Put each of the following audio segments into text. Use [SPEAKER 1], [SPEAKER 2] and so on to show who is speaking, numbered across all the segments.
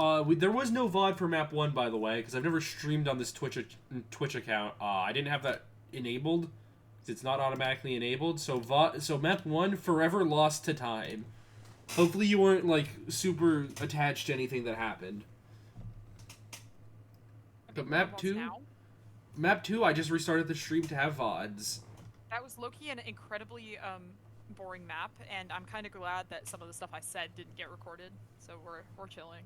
[SPEAKER 1] There was no VOD for map 1, by the way, because I've never streamed on this Twitch account. I didn't have that enabled. It's not automatically enabled, so map 1 forever lost to time. Hopefully you weren't, like, super attached to anything that happened. But map 2... Map 2, I just restarted the stream to have VODs.
[SPEAKER 2] That was low-key an incredibly, boring map, and I'm kind of glad that some of the stuff I said didn't get recorded, so we're chilling.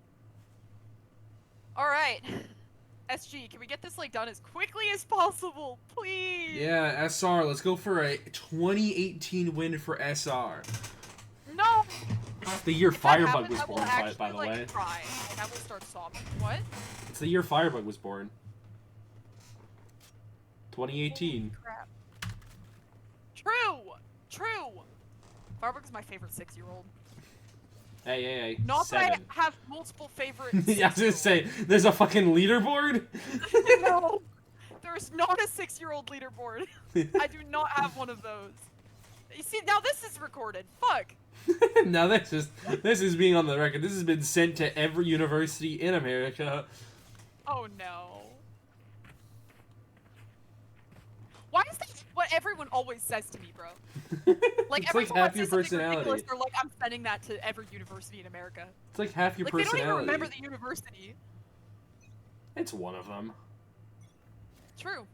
[SPEAKER 2] Alright. SG, can we get this, like, done as quickly as possible, please?
[SPEAKER 1] Yeah, SR, let's go for a 2018 win for SR.
[SPEAKER 2] No!
[SPEAKER 1] The year Firebug was born, by the way.
[SPEAKER 2] Try. I will start sobbing. What?
[SPEAKER 1] It's the year Firebug was born. 2018.
[SPEAKER 2] Holy crap. True! True! Firebug is my favorite 6-year-old.
[SPEAKER 1] Hey.
[SPEAKER 2] Not
[SPEAKER 1] 7.
[SPEAKER 2] that I have multiple favorites.
[SPEAKER 1] Yeah, I was gonna say, there's a fucking leaderboard?
[SPEAKER 2] No! There's not a 6-year-old leaderboard. I do not have one of those. You see, now this is recorded. Fuck!
[SPEAKER 1] Now this is being on the record. This has been sent to every university in America.
[SPEAKER 2] Oh no. Why is that what everyone always says to me, bro? Like,
[SPEAKER 1] it's
[SPEAKER 2] everyone
[SPEAKER 1] like half your
[SPEAKER 2] says something
[SPEAKER 1] personality.
[SPEAKER 2] ridiculous, they're like, I'm sending that to every university in America.
[SPEAKER 1] It's like half your
[SPEAKER 2] like,
[SPEAKER 1] personality.
[SPEAKER 2] They don't even remember the university.
[SPEAKER 1] It's one of them.
[SPEAKER 2] True.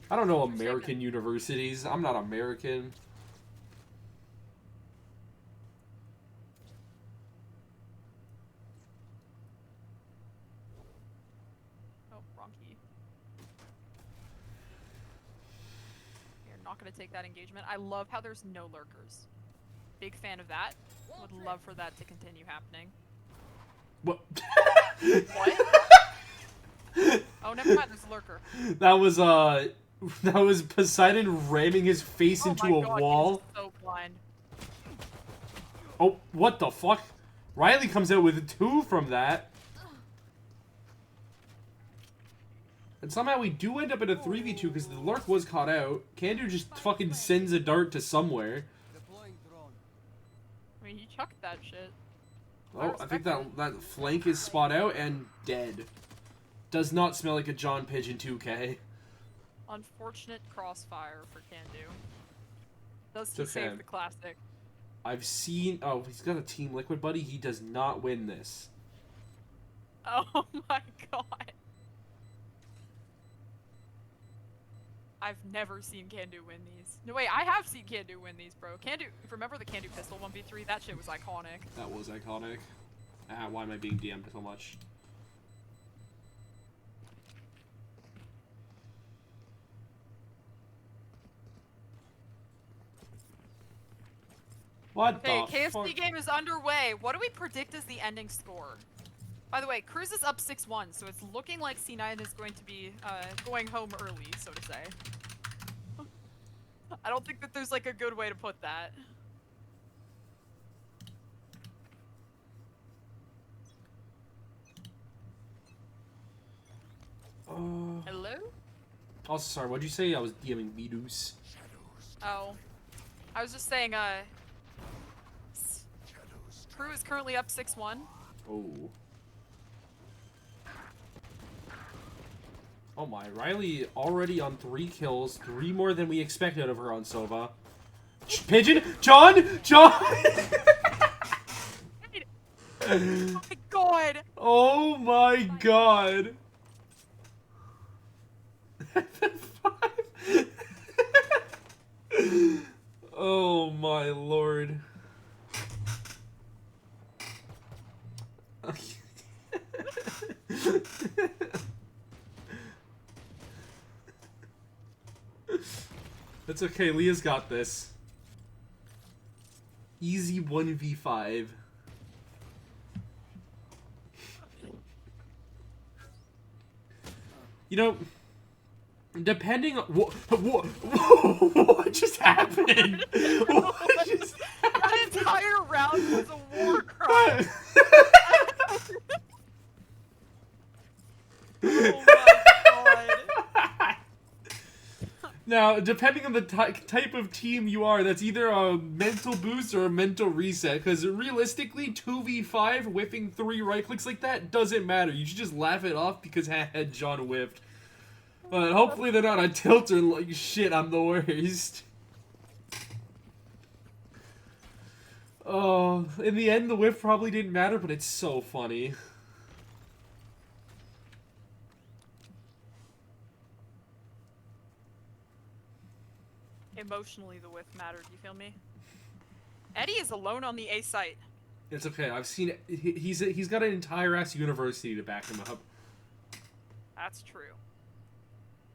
[SPEAKER 1] I don't know American universities. I'm not American.
[SPEAKER 2] Oh, wrong key. You're not gonna take that engagement. I love how there's no lurkers. Big fan of that. Would love for that to continue happening.
[SPEAKER 1] What?
[SPEAKER 2] What? Oh, never mind. There's a lurker.
[SPEAKER 1] That was Poseidon ramming his face into a wall.
[SPEAKER 2] He is so blind.
[SPEAKER 1] Oh, what the fuck? Riley comes out with 2 from that. And somehow we do end up in a 3v2 because the lurk was caught out. Kandu just fucking sends a dart to somewhere.
[SPEAKER 2] I mean, he chucked that shit.
[SPEAKER 1] Oh, I think that flank is spot out and dead. Does not smell like a John Pigeon 2K.
[SPEAKER 2] Unfortunate crossfire for Kandu. Does he save the classic?
[SPEAKER 1] I've seen... Oh, he's got a Team Liquid buddy. He does not win this.
[SPEAKER 2] Oh my god. I've never seen Kandu win these. No, wait, I have seen Kandu win these, bro. Kandu... Remember the Kandu pistol 1v3? That shit was iconic.
[SPEAKER 1] That was iconic. Ah, why am I being DM'd so much? What the
[SPEAKER 2] KFC
[SPEAKER 1] fuck?
[SPEAKER 2] game is underway. What do we predict as the ending score? By the way, Cruz is up 6-1, so it's looking like C9 is going to be going home early, so to say. I don't think that there's like a good way to put that. Hello?
[SPEAKER 1] Also, sorry, what'd you say? I was DMing Vidus.
[SPEAKER 2] Oh. I was just saying, Crew is currently up 6-1.
[SPEAKER 1] Oh. Oh my, Riley already on 3 kills, 3 more than we expected of her on Sova. Pigeon? John! John!
[SPEAKER 2] Oh my god!
[SPEAKER 1] Oh my god! Oh my lord. That's okay, Leah's got this. Easy 1v5. You know, depending on what just happened? What just happened?
[SPEAKER 2] That entire round was a war crime. Oh my god.
[SPEAKER 1] Now, depending on the type of team you are, that's either a mental boost or a mental reset. Because realistically, 2v5 whiffing 3 right clicks like that doesn't matter. You should just laugh it off because John whiffed. But hopefully they're not a tilter like shit. I'm the worst. Oh, in the end, the whiff probably didn't matter, but it's so funny.
[SPEAKER 2] Emotionally, the whiff mattered. You feel me? Eddie is alone on the A site.
[SPEAKER 1] It's okay. I've seen it. He's got an entire ass university to back him up.
[SPEAKER 2] That's true.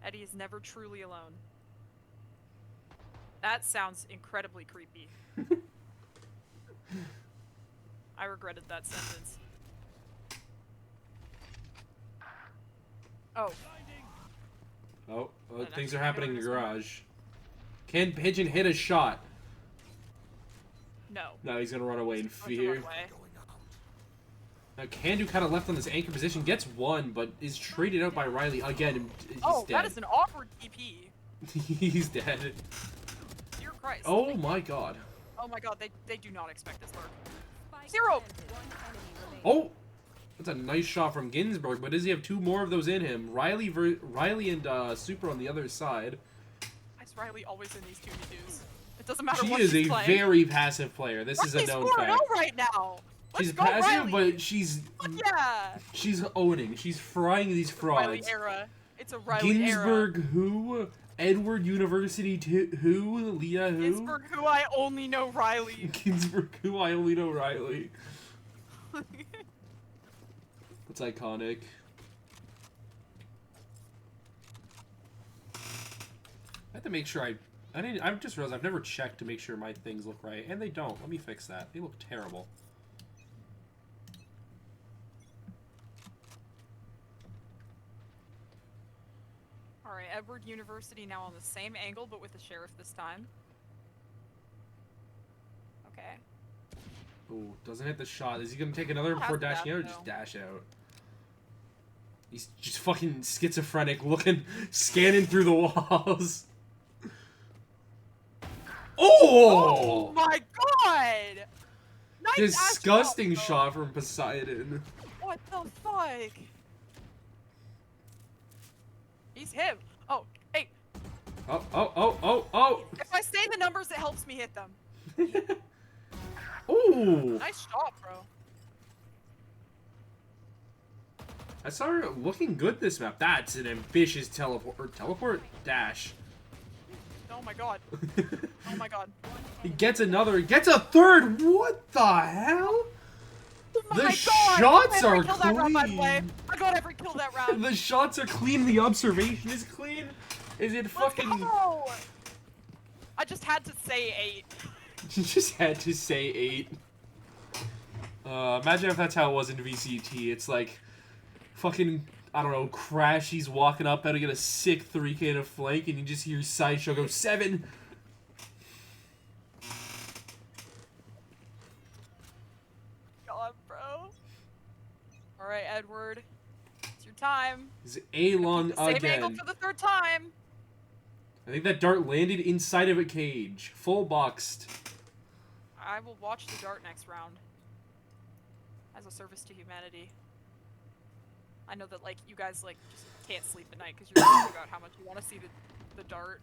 [SPEAKER 2] Eddie is never truly alone. That sounds incredibly creepy. I regretted that sentence. Oh.
[SPEAKER 1] Oh, things are happening in the garage. Can Pigeon hit a shot?
[SPEAKER 2] No.
[SPEAKER 1] No, he's gonna run away in fear.
[SPEAKER 2] Run away.
[SPEAKER 1] Now, Kandu kind of left on this anchor position, gets one, but is traded out by Riley again. He's dead.
[SPEAKER 2] That is an awkward TP.
[SPEAKER 1] He's dead.
[SPEAKER 2] Dear Christ.
[SPEAKER 1] Oh my god.
[SPEAKER 2] Oh my god, they do not expect this lurk. 0!
[SPEAKER 1] Oh! That's a nice shot from Ginsburg, but does he have 2 more of those in him? Riley and Super on the other side.
[SPEAKER 2] Why is Riley always in these 2v2s? It doesn't matter
[SPEAKER 1] She
[SPEAKER 2] what
[SPEAKER 1] is
[SPEAKER 2] she's
[SPEAKER 1] a
[SPEAKER 2] playing.
[SPEAKER 1] very passive player. This is a known fact.
[SPEAKER 2] Riley's 4-0 right now!
[SPEAKER 1] She's
[SPEAKER 2] Let's go,
[SPEAKER 1] passive,
[SPEAKER 2] Riley.
[SPEAKER 1] but she's...
[SPEAKER 2] Yeah!
[SPEAKER 1] She's owning. She's frying these frauds.
[SPEAKER 2] Riley era. It's a Riley
[SPEAKER 1] Ginsburg
[SPEAKER 2] era.
[SPEAKER 1] who? Edward University who? Leah who?
[SPEAKER 2] Ginsburg who I only know Riley.
[SPEAKER 1] Ginsburg who I only know Riley. That's iconic. I have to make sure I just realized I've never checked to make sure my things look right, and they don't. Let me fix that. They look terrible.
[SPEAKER 2] Alright, Edward University now on the same angle, but with the sheriff this time. Okay.
[SPEAKER 1] Ooh, doesn't hit the shot. Is he gonna take another before dashing out, or just dash out? He's just fucking schizophrenic, scanning through the walls. Oh!
[SPEAKER 2] Oh my god! Nice
[SPEAKER 1] Disgusting
[SPEAKER 2] shot,
[SPEAKER 1] shot from Poseidon.
[SPEAKER 2] What the fuck? He's him. Oh, hey.
[SPEAKER 1] Oh.
[SPEAKER 2] If I say the numbers, it helps me hit them.
[SPEAKER 1] Ooh.
[SPEAKER 2] Nice shot, bro.
[SPEAKER 1] I saw her looking good this map. That's an ambitious teleport dash.
[SPEAKER 2] Oh my god. Oh my god.
[SPEAKER 1] He gets a third. What the hell?
[SPEAKER 2] Oh my
[SPEAKER 1] The
[SPEAKER 2] god.
[SPEAKER 1] shots are
[SPEAKER 2] I
[SPEAKER 1] clean.
[SPEAKER 2] got every kill that round.
[SPEAKER 1] The shots are clean. The observation is clean. Is it fucking?
[SPEAKER 2] Let's go. I just had to say 8.
[SPEAKER 1] You just had to say 8. Imagine if that's how it was in VCT. It's like, fucking, I don't know, Crash, he's walking up, about to get a sick 3K to flank, and you just hear Sideshow go, 7!
[SPEAKER 2] God, bro. Alright, Edward. It's your time.
[SPEAKER 1] Is A-long
[SPEAKER 2] Same
[SPEAKER 1] again.
[SPEAKER 2] angle for the 3rd time.
[SPEAKER 1] I think that dart landed inside of a cage. Full boxed.
[SPEAKER 2] I will watch the dart next round. As a service to humanity. I know that, like, you guys, like, just can't sleep at night because you're thinking about how much you want to see the dart.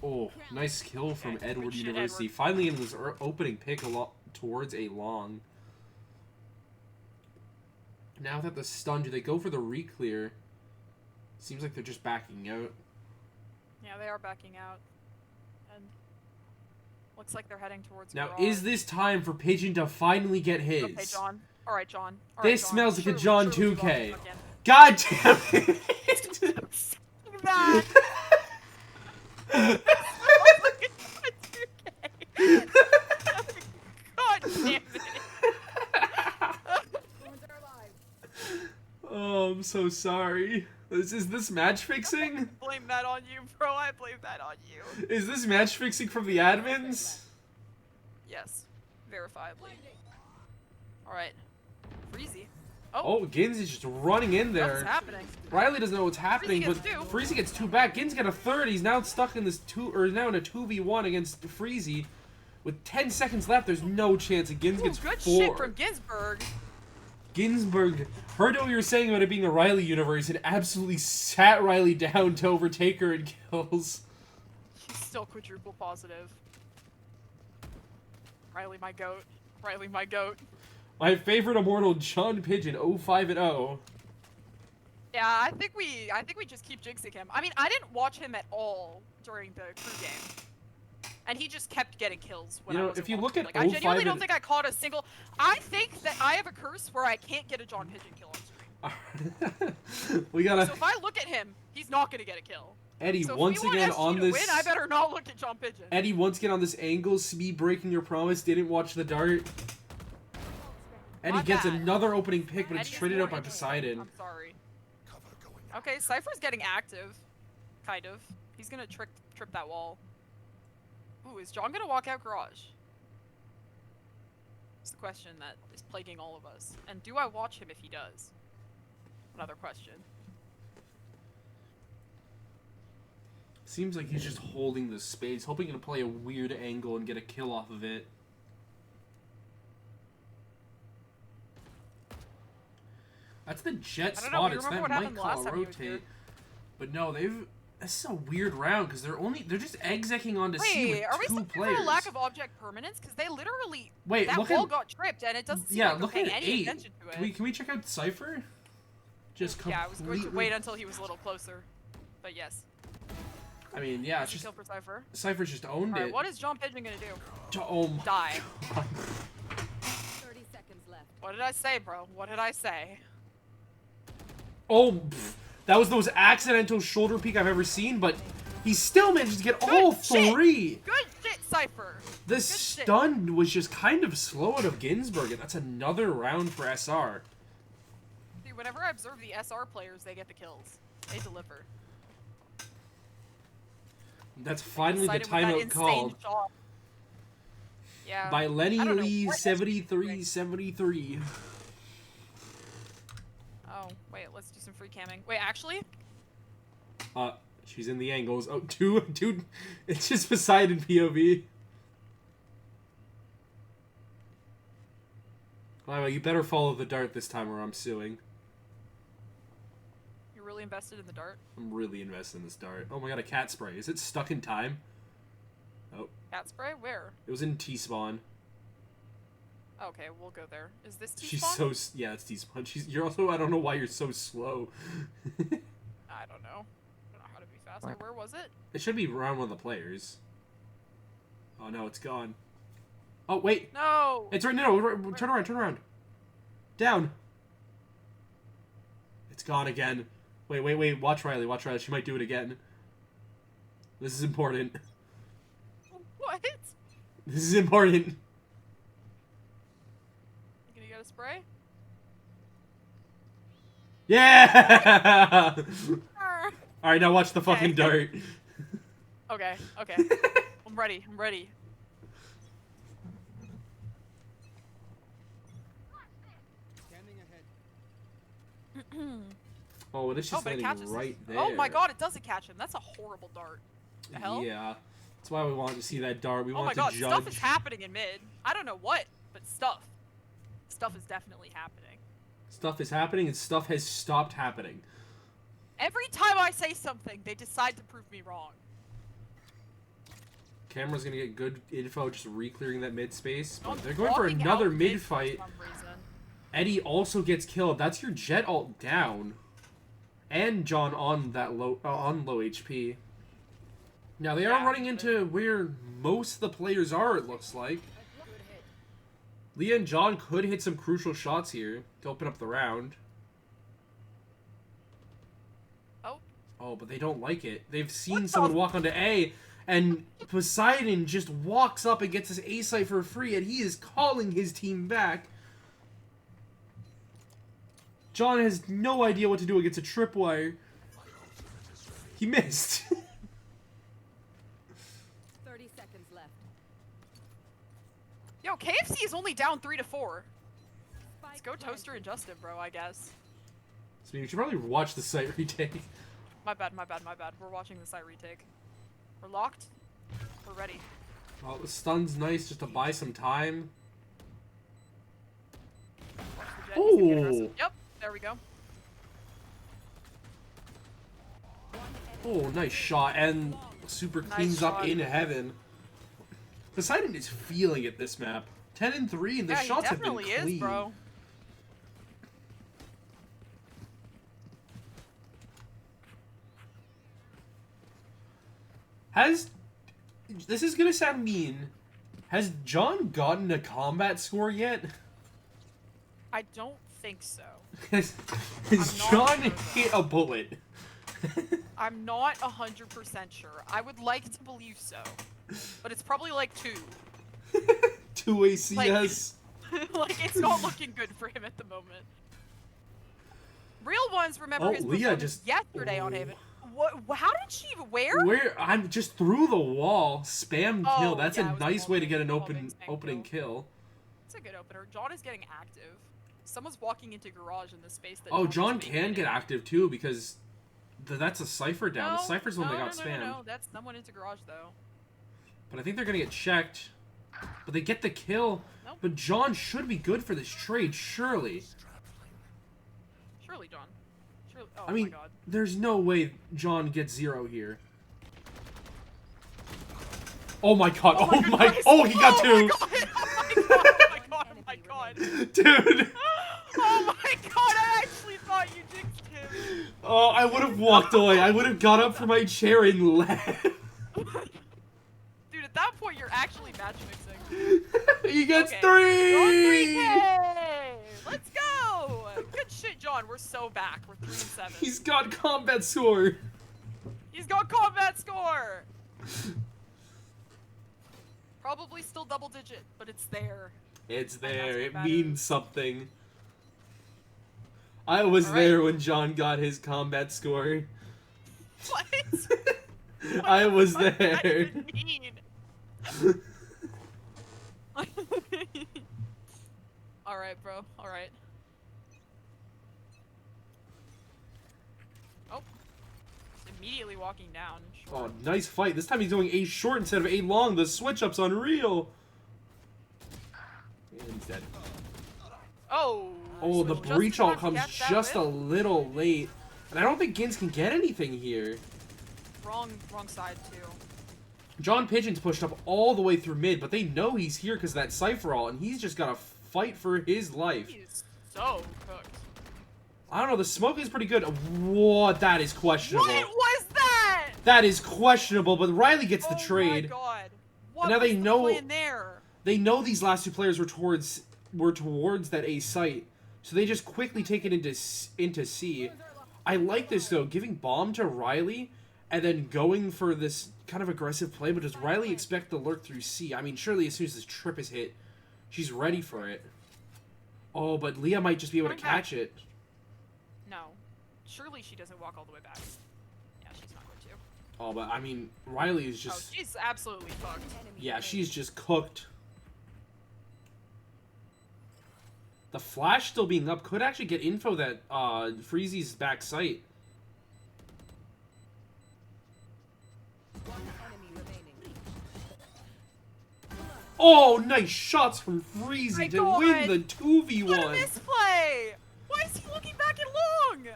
[SPEAKER 1] Oh, nice kill from
[SPEAKER 2] Okay,
[SPEAKER 1] Edward
[SPEAKER 2] good shit,
[SPEAKER 1] University.
[SPEAKER 2] Edward.
[SPEAKER 1] Finally in this opening pick towards a long. Now that the stun, do they go for the re-clear? Seems like they're just backing out.
[SPEAKER 2] Yeah, they are backing out. And looks like they're heading towards
[SPEAKER 1] Now,
[SPEAKER 2] garage.
[SPEAKER 1] is this time for Pigeon to finally get his?
[SPEAKER 2] Okay, John. Alright, John.
[SPEAKER 1] This smells like a John 2K.
[SPEAKER 2] Again.
[SPEAKER 1] God damn it!
[SPEAKER 2] That. God damn it.
[SPEAKER 1] Oh, I'm so sorry. Is this match fixing?
[SPEAKER 2] Blame that on you, bro. I blame that on you.
[SPEAKER 1] Is this match fixing from the admins?
[SPEAKER 2] Yes. Verifiably. Alright. Freezy.
[SPEAKER 1] Oh, Gins is just running in
[SPEAKER 2] What's
[SPEAKER 1] there.
[SPEAKER 2] happening?
[SPEAKER 1] Riley doesn't know what's happening, but
[SPEAKER 2] gets two.
[SPEAKER 1] Freezy gets 2 back. Gins get a third. He's now stuck in this now in a 2v1 against Freezy. With 10 seconds left, there's no chance that Gins gets
[SPEAKER 2] Good
[SPEAKER 1] 4.
[SPEAKER 2] shit from Ginsburg.
[SPEAKER 1] Ginsburg heard what you were saying about it being a Riley universe and absolutely sat Riley down to overtake her in kills.
[SPEAKER 2] She's still quadruple positive. Riley, my goat. Riley, my goat.
[SPEAKER 1] My favorite immortal, John Pigeon, 05-0.
[SPEAKER 2] Yeah, I think we just keep jinxing him. I mean, I didn't watch him at all during the crew game. And he just kept getting kills when I was
[SPEAKER 1] if you
[SPEAKER 2] watching.
[SPEAKER 1] look at
[SPEAKER 2] like, I genuinely
[SPEAKER 1] 05
[SPEAKER 2] don't think I caught a single. I think that I have a curse where I can't get a John Pigeon kill on stream.
[SPEAKER 1] We gotta.
[SPEAKER 2] So if I look at him, he's not gonna get a kill.
[SPEAKER 1] Eddie,
[SPEAKER 2] So
[SPEAKER 1] once again on this.
[SPEAKER 2] Win, I better not look at John Pigeon.
[SPEAKER 1] Eddie, once again on this angle, speed breaking your promise. Didn't watch the dart. Eddie
[SPEAKER 2] My
[SPEAKER 1] gets
[SPEAKER 2] bad.
[SPEAKER 1] another opening pick, but it's
[SPEAKER 2] Eddie is
[SPEAKER 1] traded
[SPEAKER 2] more
[SPEAKER 1] up by
[SPEAKER 2] interesting.
[SPEAKER 1] Poseidon.
[SPEAKER 2] I'm sorry. Okay, Cypher's getting active. Kind of. He's gonna trip that wall. Ooh, is John gonna walk out garage? It's the question that is plaguing all of us. And do I watch him if he does? Another question.
[SPEAKER 1] Seems like he's just holding the space, hoping to play a weird angle and get a kill off of it. That's the Jet
[SPEAKER 2] I don't know,
[SPEAKER 1] spot.
[SPEAKER 2] we
[SPEAKER 1] It's
[SPEAKER 2] remember
[SPEAKER 1] that
[SPEAKER 2] what
[SPEAKER 1] might
[SPEAKER 2] happened last
[SPEAKER 1] call
[SPEAKER 2] time he was here.
[SPEAKER 1] rotate. But no, this is a weird round because they're just execing onto C
[SPEAKER 2] Wait, are we
[SPEAKER 1] with 2
[SPEAKER 2] suffering
[SPEAKER 1] players.
[SPEAKER 2] from a lack of object permanence? Because they literally
[SPEAKER 1] Wait,
[SPEAKER 2] that
[SPEAKER 1] look
[SPEAKER 2] wall
[SPEAKER 1] at
[SPEAKER 2] got tripped and it doesn't seem
[SPEAKER 1] yeah,
[SPEAKER 2] like
[SPEAKER 1] look
[SPEAKER 2] they're
[SPEAKER 1] at
[SPEAKER 2] paying any
[SPEAKER 1] 8.
[SPEAKER 2] attention to it.
[SPEAKER 1] Can we check out Cypher? Just
[SPEAKER 2] Yeah, I was going to
[SPEAKER 1] completely-
[SPEAKER 2] wait until he was a little closer. But yes.
[SPEAKER 1] I mean, yeah, it's
[SPEAKER 2] Easy
[SPEAKER 1] just
[SPEAKER 2] kill for Cypher.
[SPEAKER 1] Cypher's just owned
[SPEAKER 2] Alright,
[SPEAKER 1] it.
[SPEAKER 2] what is John Pigeon gonna do?
[SPEAKER 1] Oh my
[SPEAKER 2] Die.
[SPEAKER 1] God.
[SPEAKER 3] 30 seconds left.
[SPEAKER 2] What did I say, bro? What did I say?
[SPEAKER 1] Oh, pff, that was the most accidental shoulder peek I've ever seen, but he still managed to get all
[SPEAKER 2] shit.
[SPEAKER 1] 3.
[SPEAKER 2] Good shit, Cypher!
[SPEAKER 1] The
[SPEAKER 2] Good shit.
[SPEAKER 1] stun was just kind of slow out of Ginsburg, and that's another round for SR.
[SPEAKER 2] See, whenever I observe the SR players, they get the kills. They deliver.
[SPEAKER 1] That's finally the
[SPEAKER 2] Excited with that
[SPEAKER 1] timeout
[SPEAKER 2] insane
[SPEAKER 1] called
[SPEAKER 2] shot. Yeah.
[SPEAKER 1] by Lenny
[SPEAKER 2] I don't know
[SPEAKER 1] Lee
[SPEAKER 2] what is
[SPEAKER 1] 7373.
[SPEAKER 2] Oh, wait, let's do some free camming. Wait, actually?
[SPEAKER 1] She's in the angles. Oh, dude, it's just Poseidon POV. Well, you better follow the dart this time or I'm suing.
[SPEAKER 2] You're really invested in the dart?
[SPEAKER 1] I'm really invested in this dart. Oh my god, a cat spray. Is it stuck in time? Oh,
[SPEAKER 2] Cat spray? Where?
[SPEAKER 1] it was in T-spawn.
[SPEAKER 2] Okay, we'll go there. Is this T-spawn?
[SPEAKER 1] She's so... Yeah, it's T-spawn. You're also... I don't know why you're so slow.
[SPEAKER 2] I don't know. I don't know how to be faster. Where was it?
[SPEAKER 1] It should be around one of the players. Oh no, it's gone. Oh, wait.
[SPEAKER 2] No!
[SPEAKER 1] It's right... No, turn around, turn around. Down. It's gone again. Wait. Watch Riley, watch Riley. She might do it again. This is important.
[SPEAKER 2] What?
[SPEAKER 1] This is important.
[SPEAKER 2] You gonna get a spray?
[SPEAKER 1] Yeah!
[SPEAKER 2] Arr.
[SPEAKER 1] Alright, now watch the fucking
[SPEAKER 2] Okay.
[SPEAKER 1] dart.
[SPEAKER 2] Okay, okay. I'm ready, I'm ready.
[SPEAKER 3] Standing ahead.
[SPEAKER 1] Oh, and it's just
[SPEAKER 2] but it
[SPEAKER 1] landing
[SPEAKER 2] catches
[SPEAKER 1] right
[SPEAKER 2] us.
[SPEAKER 1] there.
[SPEAKER 2] Oh my god, it doesn't catch him. That's a horrible dart. The hell?
[SPEAKER 1] Yeah. That's why we wanted to see that dart. We
[SPEAKER 2] Oh my
[SPEAKER 1] wanted
[SPEAKER 2] god,
[SPEAKER 1] to judge.
[SPEAKER 2] stuff is happening in mid. I don't know what, but stuff. Stuff is definitely happening.
[SPEAKER 1] Stuff is happening and stuff has stopped happening.
[SPEAKER 2] Every time I say something, they decide to prove me wrong.
[SPEAKER 1] Camera's gonna get good info just re-clearing that mid space. But
[SPEAKER 2] John's
[SPEAKER 1] they're going for
[SPEAKER 2] walking
[SPEAKER 1] another
[SPEAKER 2] out
[SPEAKER 1] mid fight.
[SPEAKER 2] for some reason.
[SPEAKER 1] Eddie also gets killed. That's your Jet ult down. And John on that low HP. Now they are
[SPEAKER 2] Yeah,
[SPEAKER 1] running into where most of the players are, it looks like.
[SPEAKER 3] Good hit.
[SPEAKER 1] Leah and John could hit some crucial shots here to open up the round.
[SPEAKER 2] Oh,
[SPEAKER 1] Oh, but they don't like it. They've seen
[SPEAKER 2] What the
[SPEAKER 1] someone
[SPEAKER 2] f-
[SPEAKER 1] walk onto A, and Poseidon just walks up and gets his A site for free, and he is calling his team back. John has no idea what to do against a tripwire. He missed.
[SPEAKER 3] 30 seconds left.
[SPEAKER 2] yo, KFC is only down 3-4.
[SPEAKER 3] Spike
[SPEAKER 2] Let's go Toaster and Justin, bro, I guess.
[SPEAKER 1] So you should probably watch the site retake.
[SPEAKER 2] My bad, my bad, my bad. We're watching the site retake. We're locked. We're ready.
[SPEAKER 1] Well, the stun's nice just to buy some time.
[SPEAKER 2] Watch the jet. He's gonna get aggressive.
[SPEAKER 1] Oh!
[SPEAKER 2] Yep, there we go.
[SPEAKER 1] Oh, nice shot. And super
[SPEAKER 2] Nice
[SPEAKER 1] cleans up
[SPEAKER 2] shot.
[SPEAKER 1] in heaven. Poseidon is feeling it this map. 10 and 3, and the
[SPEAKER 2] Yeah,
[SPEAKER 1] shots
[SPEAKER 2] he
[SPEAKER 1] have been
[SPEAKER 2] definitely
[SPEAKER 1] clean.
[SPEAKER 2] is, bro.
[SPEAKER 1] This is gonna sound mean. Has John gotten a combat score yet?
[SPEAKER 2] I don't think so.
[SPEAKER 1] Has
[SPEAKER 2] I'm not
[SPEAKER 1] John
[SPEAKER 2] sure,
[SPEAKER 1] hit a bullet?
[SPEAKER 2] I'm not 100% sure. I would like to believe so. But it's probably like 2.
[SPEAKER 1] 2 ACS.
[SPEAKER 2] Like, it's not looking good for him at the moment. Real ones remember
[SPEAKER 1] Oh,
[SPEAKER 2] his
[SPEAKER 1] Leah
[SPEAKER 2] performance
[SPEAKER 1] just-
[SPEAKER 2] yesterday on
[SPEAKER 1] oh.
[SPEAKER 2] Haven. What? How did she? Where?
[SPEAKER 1] Where I'm just through the wall, spam
[SPEAKER 2] Oh,
[SPEAKER 1] kill. That's
[SPEAKER 2] yeah, it
[SPEAKER 1] a
[SPEAKER 2] was
[SPEAKER 1] nice way to get an
[SPEAKER 2] wall bang,
[SPEAKER 1] opening kill.
[SPEAKER 2] It's a good opener. John is getting active. Someone's walking into garage in the space that.
[SPEAKER 1] Oh,
[SPEAKER 2] John
[SPEAKER 1] John
[SPEAKER 2] was
[SPEAKER 1] can
[SPEAKER 2] vacating.
[SPEAKER 1] get active too because that's a cipher down. The cipher's the one that got spammed.
[SPEAKER 2] No, that's someone into garage though.
[SPEAKER 1] But I think they're gonna get checked. But they get the kill.
[SPEAKER 2] Nope.
[SPEAKER 1] But John should be good for this trade, surely.
[SPEAKER 2] Surely, John. Surely. Oh
[SPEAKER 1] I mean,
[SPEAKER 2] my God.
[SPEAKER 1] there's no way John gets 0 here. Oh my god! Oh my!
[SPEAKER 2] goodness.
[SPEAKER 1] Oh, he got 2.
[SPEAKER 2] Oh my God! Oh my God! Oh my God!
[SPEAKER 1] Dude.
[SPEAKER 2] Oh my God! I actually thought you jinxed him.
[SPEAKER 1] Oh, I would have walked away. I would have got up from my chair and left.
[SPEAKER 2] Dude, at that point, you're actually match mixing.
[SPEAKER 1] He gets
[SPEAKER 2] Okay.
[SPEAKER 1] 3.
[SPEAKER 2] We're on 3K! Let's go! Good shit, John. We're so back. We're 3 and 7.
[SPEAKER 1] He's got combat score.
[SPEAKER 2] He's got combat score! Probably still double digit, but it's there.
[SPEAKER 1] It's
[SPEAKER 2] that's
[SPEAKER 1] there.
[SPEAKER 2] what
[SPEAKER 1] It
[SPEAKER 2] matters.
[SPEAKER 1] means something. I was
[SPEAKER 2] All right.
[SPEAKER 1] there when John got his combat score.
[SPEAKER 2] What?
[SPEAKER 1] I was
[SPEAKER 2] What does that
[SPEAKER 1] there.
[SPEAKER 2] even mean? Alright, bro. Alright. Oh. Just immediately walking down. Sure.
[SPEAKER 1] Oh, nice fight. This time he's doing A short instead of A long. The switch up's unreal. And he's dead.
[SPEAKER 2] Oh!
[SPEAKER 1] Oh, the
[SPEAKER 2] switch just
[SPEAKER 1] breach
[SPEAKER 2] in
[SPEAKER 1] all
[SPEAKER 2] time to
[SPEAKER 1] comes
[SPEAKER 2] catch that
[SPEAKER 1] just a
[SPEAKER 2] whip.
[SPEAKER 1] little late. And I don't think Gins can get anything here.
[SPEAKER 2] Wrong side, too.
[SPEAKER 1] John Pigeon's pushed up all the way through mid, but they know he's here because of that Cypher all, and he's just got to fight for his life.
[SPEAKER 2] He's so cooked.
[SPEAKER 1] I don't know, the smoke is pretty good. What? That is questionable.
[SPEAKER 2] What was that?
[SPEAKER 1] That is questionable, but Riley gets the
[SPEAKER 2] Oh
[SPEAKER 1] trade.
[SPEAKER 2] my God. What
[SPEAKER 1] now
[SPEAKER 2] was
[SPEAKER 1] they
[SPEAKER 2] the
[SPEAKER 1] know-
[SPEAKER 2] plan there?
[SPEAKER 1] They know these last 2 players were towards that A site, so they just quickly take it into C. I like this though, giving bomb to Riley and then going for this kind of aggressive play, but does Riley expect to lurk through C? I mean, surely as soon as this trip is hit, she's ready for it. Oh, but Leah might just be able to catch it.
[SPEAKER 2] No. Surely she doesn't walk all the way back. Yeah, she's not going to.
[SPEAKER 1] Oh, but I mean, Riley is
[SPEAKER 2] Oh,
[SPEAKER 1] just...
[SPEAKER 2] she's absolutely fucked.
[SPEAKER 1] Yeah, she's just cooked. The flash still being up could actually get info that Freezy's back site.
[SPEAKER 3] One enemy remaining.
[SPEAKER 1] Oh, nice shots from Freezy
[SPEAKER 2] My
[SPEAKER 1] to
[SPEAKER 2] God.
[SPEAKER 1] win the
[SPEAKER 2] What a
[SPEAKER 1] 2v1.
[SPEAKER 2] misplay! Why is he looking back at long?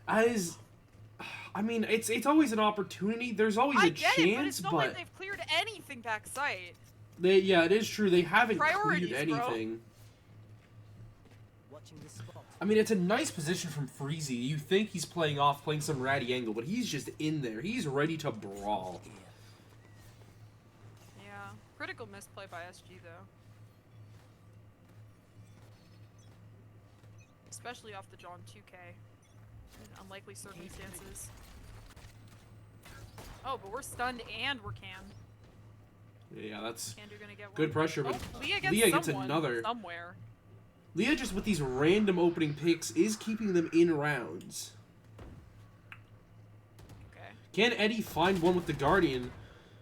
[SPEAKER 1] As, I mean, it's always an opportunity. There's always
[SPEAKER 2] I
[SPEAKER 1] a
[SPEAKER 2] get
[SPEAKER 1] chance,
[SPEAKER 2] it, but it's not
[SPEAKER 1] but
[SPEAKER 2] like they've cleared anything back sight.
[SPEAKER 1] yeah, it is true. They haven't
[SPEAKER 2] Priorities,
[SPEAKER 1] cleared
[SPEAKER 2] bro.
[SPEAKER 1] anything.
[SPEAKER 4] Watching the spot.
[SPEAKER 1] I mean, it's a nice position from Freezy. You think he's playing some ratty angle, but he's just in there. He's ready to brawl.
[SPEAKER 2] Yeah. Critical misplay by SG, though. Especially off the John 2K. In unlikely circumstances. Oh, but we're stunned and we're canned.
[SPEAKER 1] Yeah, that's
[SPEAKER 2] Candu gonna get one.
[SPEAKER 1] good pressure, but
[SPEAKER 2] Oh, Leah
[SPEAKER 1] Leah
[SPEAKER 2] gets
[SPEAKER 1] gets
[SPEAKER 2] someone
[SPEAKER 1] another.
[SPEAKER 2] somewhere.
[SPEAKER 1] Leah just with these random opening picks is keeping them in rounds.
[SPEAKER 2] Okay.
[SPEAKER 1] Can Eddie find one with the Guardian?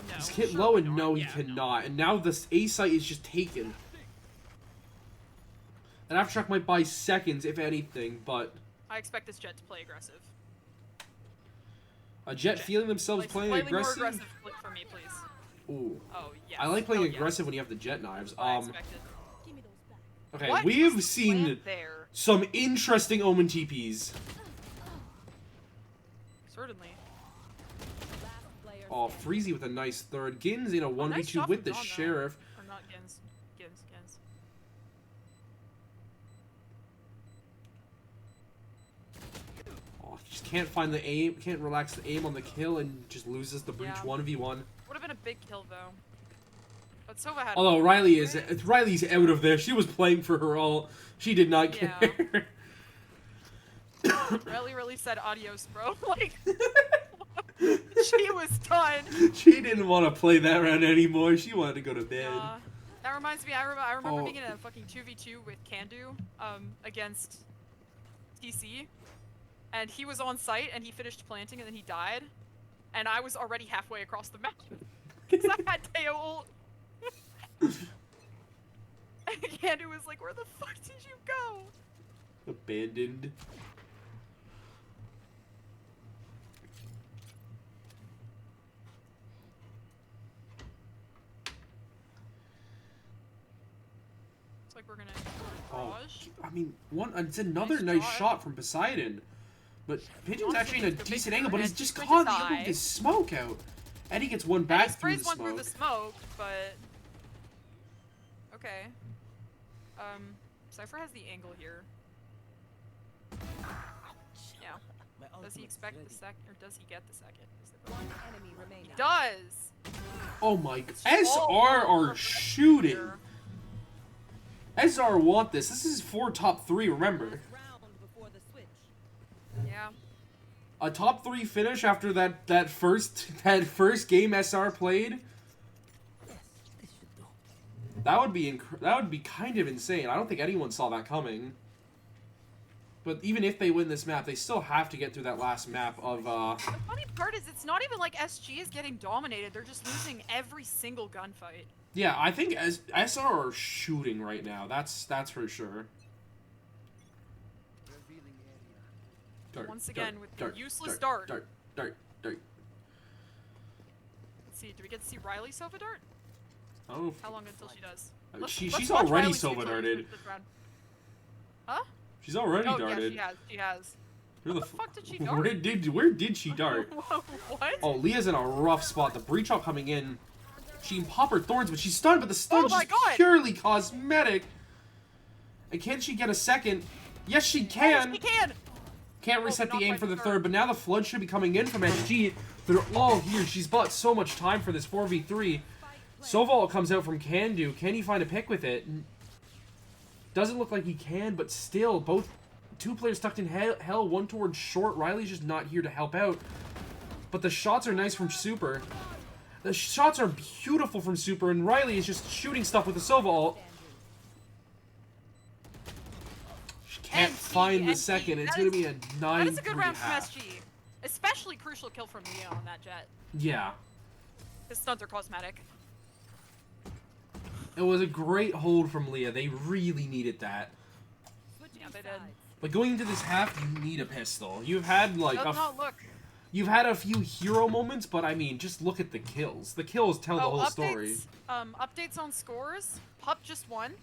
[SPEAKER 2] No.
[SPEAKER 1] He's hit
[SPEAKER 2] surely
[SPEAKER 1] low and
[SPEAKER 2] not.
[SPEAKER 1] no, he
[SPEAKER 2] Yeah,
[SPEAKER 1] cannot. And now this A site is just taken. An aftershock might buy seconds, if anything, but
[SPEAKER 2] I expect this Jet to play aggressive.
[SPEAKER 1] a Jet feeling themselves
[SPEAKER 2] Play
[SPEAKER 1] playing
[SPEAKER 2] slightly
[SPEAKER 1] aggressive.
[SPEAKER 2] more aggressive for me, please.
[SPEAKER 1] Ooh.
[SPEAKER 2] Oh, yes.
[SPEAKER 1] I like playing
[SPEAKER 2] Hell yes.
[SPEAKER 1] aggressive when you have the Jet knives.
[SPEAKER 2] I expected.
[SPEAKER 1] Okay,
[SPEAKER 2] What was
[SPEAKER 1] we've
[SPEAKER 2] the
[SPEAKER 1] seen
[SPEAKER 2] plan there?
[SPEAKER 1] some interesting Omen TPs.
[SPEAKER 2] Certainly.
[SPEAKER 3] Last player
[SPEAKER 1] Oh,
[SPEAKER 3] standing.
[SPEAKER 1] Freezy with a nice third. Gins in a 1v2
[SPEAKER 2] nice shot
[SPEAKER 1] with
[SPEAKER 2] from
[SPEAKER 1] the
[SPEAKER 2] Dawn, though.
[SPEAKER 1] Sheriff.
[SPEAKER 2] Or not Gins. Gins.
[SPEAKER 1] Oh, just can't find the aim, can't relax the aim on the kill, and just loses the breach
[SPEAKER 2] Yeah.
[SPEAKER 1] 1v1.
[SPEAKER 2] Would have been a big kill, though. But Sova had.
[SPEAKER 1] Although Riley's out of there. She was playing for her ult. She did not
[SPEAKER 2] Yeah.
[SPEAKER 1] care.
[SPEAKER 2] Riley really said adios, bro. Like. She was done.
[SPEAKER 1] She didn't want to play that round anymore. She wanted to go to bed.
[SPEAKER 2] That reminds me, I remember
[SPEAKER 1] Oh.
[SPEAKER 2] being in a fucking 2v2 with Kandu, against TC, and he was on site and he finished planting and then he died, and I was already halfway across the map because I had Teo ult. And Kandu was like, "Where the fuck did you go?"
[SPEAKER 1] Abandoned.
[SPEAKER 2] It's like we're gonna
[SPEAKER 1] Oh,
[SPEAKER 2] barrage.
[SPEAKER 1] I mean, it's another
[SPEAKER 2] Nice
[SPEAKER 1] nice
[SPEAKER 2] shot.
[SPEAKER 1] shot from Poseidon. But Pigeon's
[SPEAKER 2] Honestly,
[SPEAKER 1] actually in a
[SPEAKER 2] it's the
[SPEAKER 1] decent
[SPEAKER 2] big
[SPEAKER 1] angle, but he's
[SPEAKER 2] and
[SPEAKER 1] just
[SPEAKER 2] sprint
[SPEAKER 1] caught
[SPEAKER 2] to
[SPEAKER 1] the angle with
[SPEAKER 2] die.
[SPEAKER 1] his smoke out. And he gets one
[SPEAKER 2] And
[SPEAKER 1] back
[SPEAKER 2] he
[SPEAKER 1] through
[SPEAKER 2] sprays
[SPEAKER 1] the
[SPEAKER 2] one
[SPEAKER 1] smoke.
[SPEAKER 2] through the smoke, but okay. Cypher has the angle here. Yeah. Does he expect the second, or does he get the second? Is the
[SPEAKER 3] One
[SPEAKER 2] question.
[SPEAKER 3] enemy remaining.
[SPEAKER 2] He does.
[SPEAKER 1] Oh my god.
[SPEAKER 2] all
[SPEAKER 1] SR are
[SPEAKER 2] over
[SPEAKER 1] shooting.
[SPEAKER 2] here.
[SPEAKER 1] SR want this. This is for top 3, remember.
[SPEAKER 3] Last round before the switch.
[SPEAKER 2] Yeah.
[SPEAKER 1] A top 3 finish after that first game SR played. That would be kind of insane. I don't think anyone saw that coming. But even if they win this map, they still have to get through that last map of
[SPEAKER 2] The funny part is, it's not even like SG is getting dominated. They're just losing every single gunfight.
[SPEAKER 1] yeah, I think SR are shooting right now. That's for sure. Dart,
[SPEAKER 2] Once again, with the useless
[SPEAKER 1] dart.
[SPEAKER 2] dart. Let's see. Do we get to see Riley Sova dart?
[SPEAKER 1] Oh,
[SPEAKER 2] How long until she does?
[SPEAKER 1] she's
[SPEAKER 2] let's watch
[SPEAKER 1] already
[SPEAKER 2] Riley
[SPEAKER 1] Sova
[SPEAKER 2] Sova
[SPEAKER 1] darted.
[SPEAKER 2] this round. Huh?
[SPEAKER 1] She's already
[SPEAKER 2] Oh
[SPEAKER 1] darted.
[SPEAKER 2] yeah, she has.
[SPEAKER 1] Where
[SPEAKER 2] What the fuck did she dart?
[SPEAKER 1] Where did she dart?
[SPEAKER 2] What?
[SPEAKER 1] Oh, Leah's in a rough spot. The breach up coming in. She can pop her thorns, but she's stunned, but the stun's
[SPEAKER 2] Oh my
[SPEAKER 1] just
[SPEAKER 2] God.
[SPEAKER 1] purely cosmetic. And can she get a second? Yes, she can.
[SPEAKER 2] Oh, she can!
[SPEAKER 1] Can't reset
[SPEAKER 2] but
[SPEAKER 1] the
[SPEAKER 2] not
[SPEAKER 1] aim
[SPEAKER 2] by
[SPEAKER 1] for
[SPEAKER 2] the
[SPEAKER 1] the
[SPEAKER 2] third.
[SPEAKER 1] third, but now the flood should be coming in from SG. They're all here. She's bought so much time for this 4v3. Soval comes out from Kandu. Can he find a pick with it? Doesn't look like he can, but still, two players tucked in hell, one towards short. Riley's just not here to help out. But the shots are nice from Super. The shots are beautiful from Super, and Riley is just shooting stuff with the Sova ult. She can't
[SPEAKER 2] NT,
[SPEAKER 1] find the
[SPEAKER 2] NT.
[SPEAKER 1] second. It's
[SPEAKER 2] That
[SPEAKER 1] going to
[SPEAKER 2] is-
[SPEAKER 1] be a 9-3
[SPEAKER 2] That is a good round from
[SPEAKER 1] half.
[SPEAKER 2] SG. Especially crucial kill from Leah on that Jet.
[SPEAKER 1] Yeah.
[SPEAKER 2] His stunts are cosmetic.
[SPEAKER 1] It was a great hold from Leah. They really needed that.
[SPEAKER 3] Switching
[SPEAKER 2] Yeah, they did.
[SPEAKER 3] sides.
[SPEAKER 1] But going into this half, you need a pistol. You've had like
[SPEAKER 2] No, look.
[SPEAKER 1] you've had a few hero moments, but I mean, just look at the kills. The kills tell the whole
[SPEAKER 2] updates,
[SPEAKER 1] story.
[SPEAKER 2] Updates on scores. Pup just won.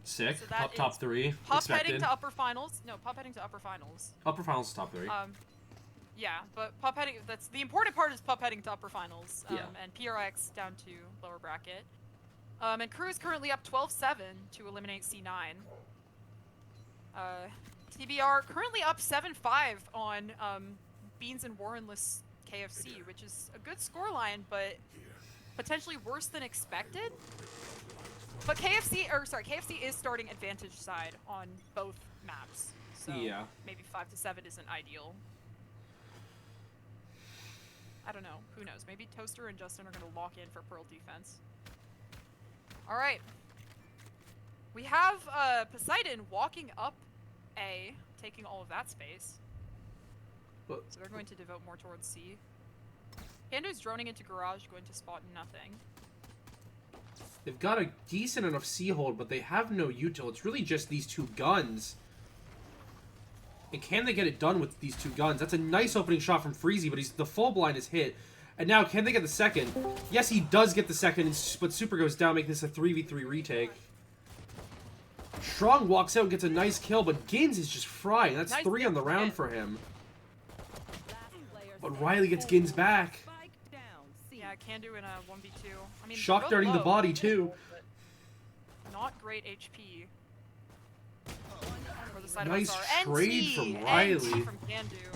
[SPEAKER 1] Sick.
[SPEAKER 2] So that
[SPEAKER 1] Top
[SPEAKER 2] is
[SPEAKER 1] 3.
[SPEAKER 2] Pup
[SPEAKER 1] Expected.
[SPEAKER 2] heading to upper finals. No, Pup heading to upper finals.
[SPEAKER 1] Upper finals is top 3.
[SPEAKER 2] Yeah, but Pup heading. That's the important part. Is Pup heading to upper finals.
[SPEAKER 1] Yeah.
[SPEAKER 2] And PRX down to lower bracket. And Crew is currently up 12-7 to eliminate C9. TBR currently up 7-5 on Beans and Warrenless KFC, which is a good scoreline, but potentially worse than expected. But KFC is starting advantage side on both maps. So
[SPEAKER 1] Yeah.
[SPEAKER 2] maybe 5-7 isn't ideal. I don't know. Who knows? Maybe Toaster and Justin are going to lock in for Pearl defense. All right. We have Poseidon walking up A, taking all of that space.
[SPEAKER 1] But
[SPEAKER 2] So they're going to devote more towards C. Pando's droning into garage, going to spot nothing.
[SPEAKER 1] They've got a decent enough C-hold, but they have no util. It's really just these two guns. And can they get it done with these two guns? That's a nice opening shot from Freezy, but the full blind is hit. And now, can they get the second? Yes, he does get the second, but Super goes down, making this a 3v3 retake. Strong walks out and gets a nice kill, but Gins is just frying. That's
[SPEAKER 2] Nice
[SPEAKER 1] 3 on the
[SPEAKER 2] hit.
[SPEAKER 1] round for him.
[SPEAKER 3] Last player
[SPEAKER 1] But
[SPEAKER 3] standing.
[SPEAKER 1] Riley gets Gins back.
[SPEAKER 3] Spike down. C.
[SPEAKER 2] Yeah, can do in a 1v2. I mean,
[SPEAKER 1] Shock
[SPEAKER 2] both
[SPEAKER 1] darting the
[SPEAKER 2] low,
[SPEAKER 1] body, too.
[SPEAKER 2] but Not great HP. For the side
[SPEAKER 1] Nice
[SPEAKER 2] of SR.
[SPEAKER 1] trade
[SPEAKER 2] NT,
[SPEAKER 1] from
[SPEAKER 2] NT
[SPEAKER 1] Riley.
[SPEAKER 2] from Candu.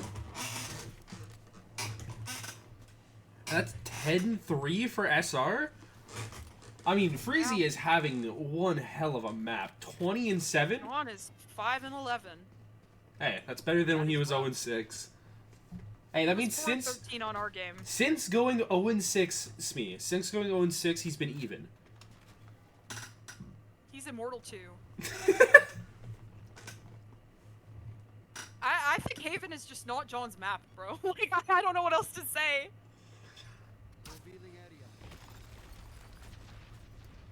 [SPEAKER 1] That's 10-3 for SR? I mean, Freezy
[SPEAKER 2] Yeah.
[SPEAKER 1] is having one hell of a map. 20-7?
[SPEAKER 2] John is 5-11.
[SPEAKER 1] Hey, that's better than when he was 0-6. Hey, that means since
[SPEAKER 2] 13 on our game.
[SPEAKER 1] going 0-6, Smee, since going 0-6, he's been even.
[SPEAKER 2] He's immortal too. I think Haven is just not John's map, bro. Like, I don't know what else to say.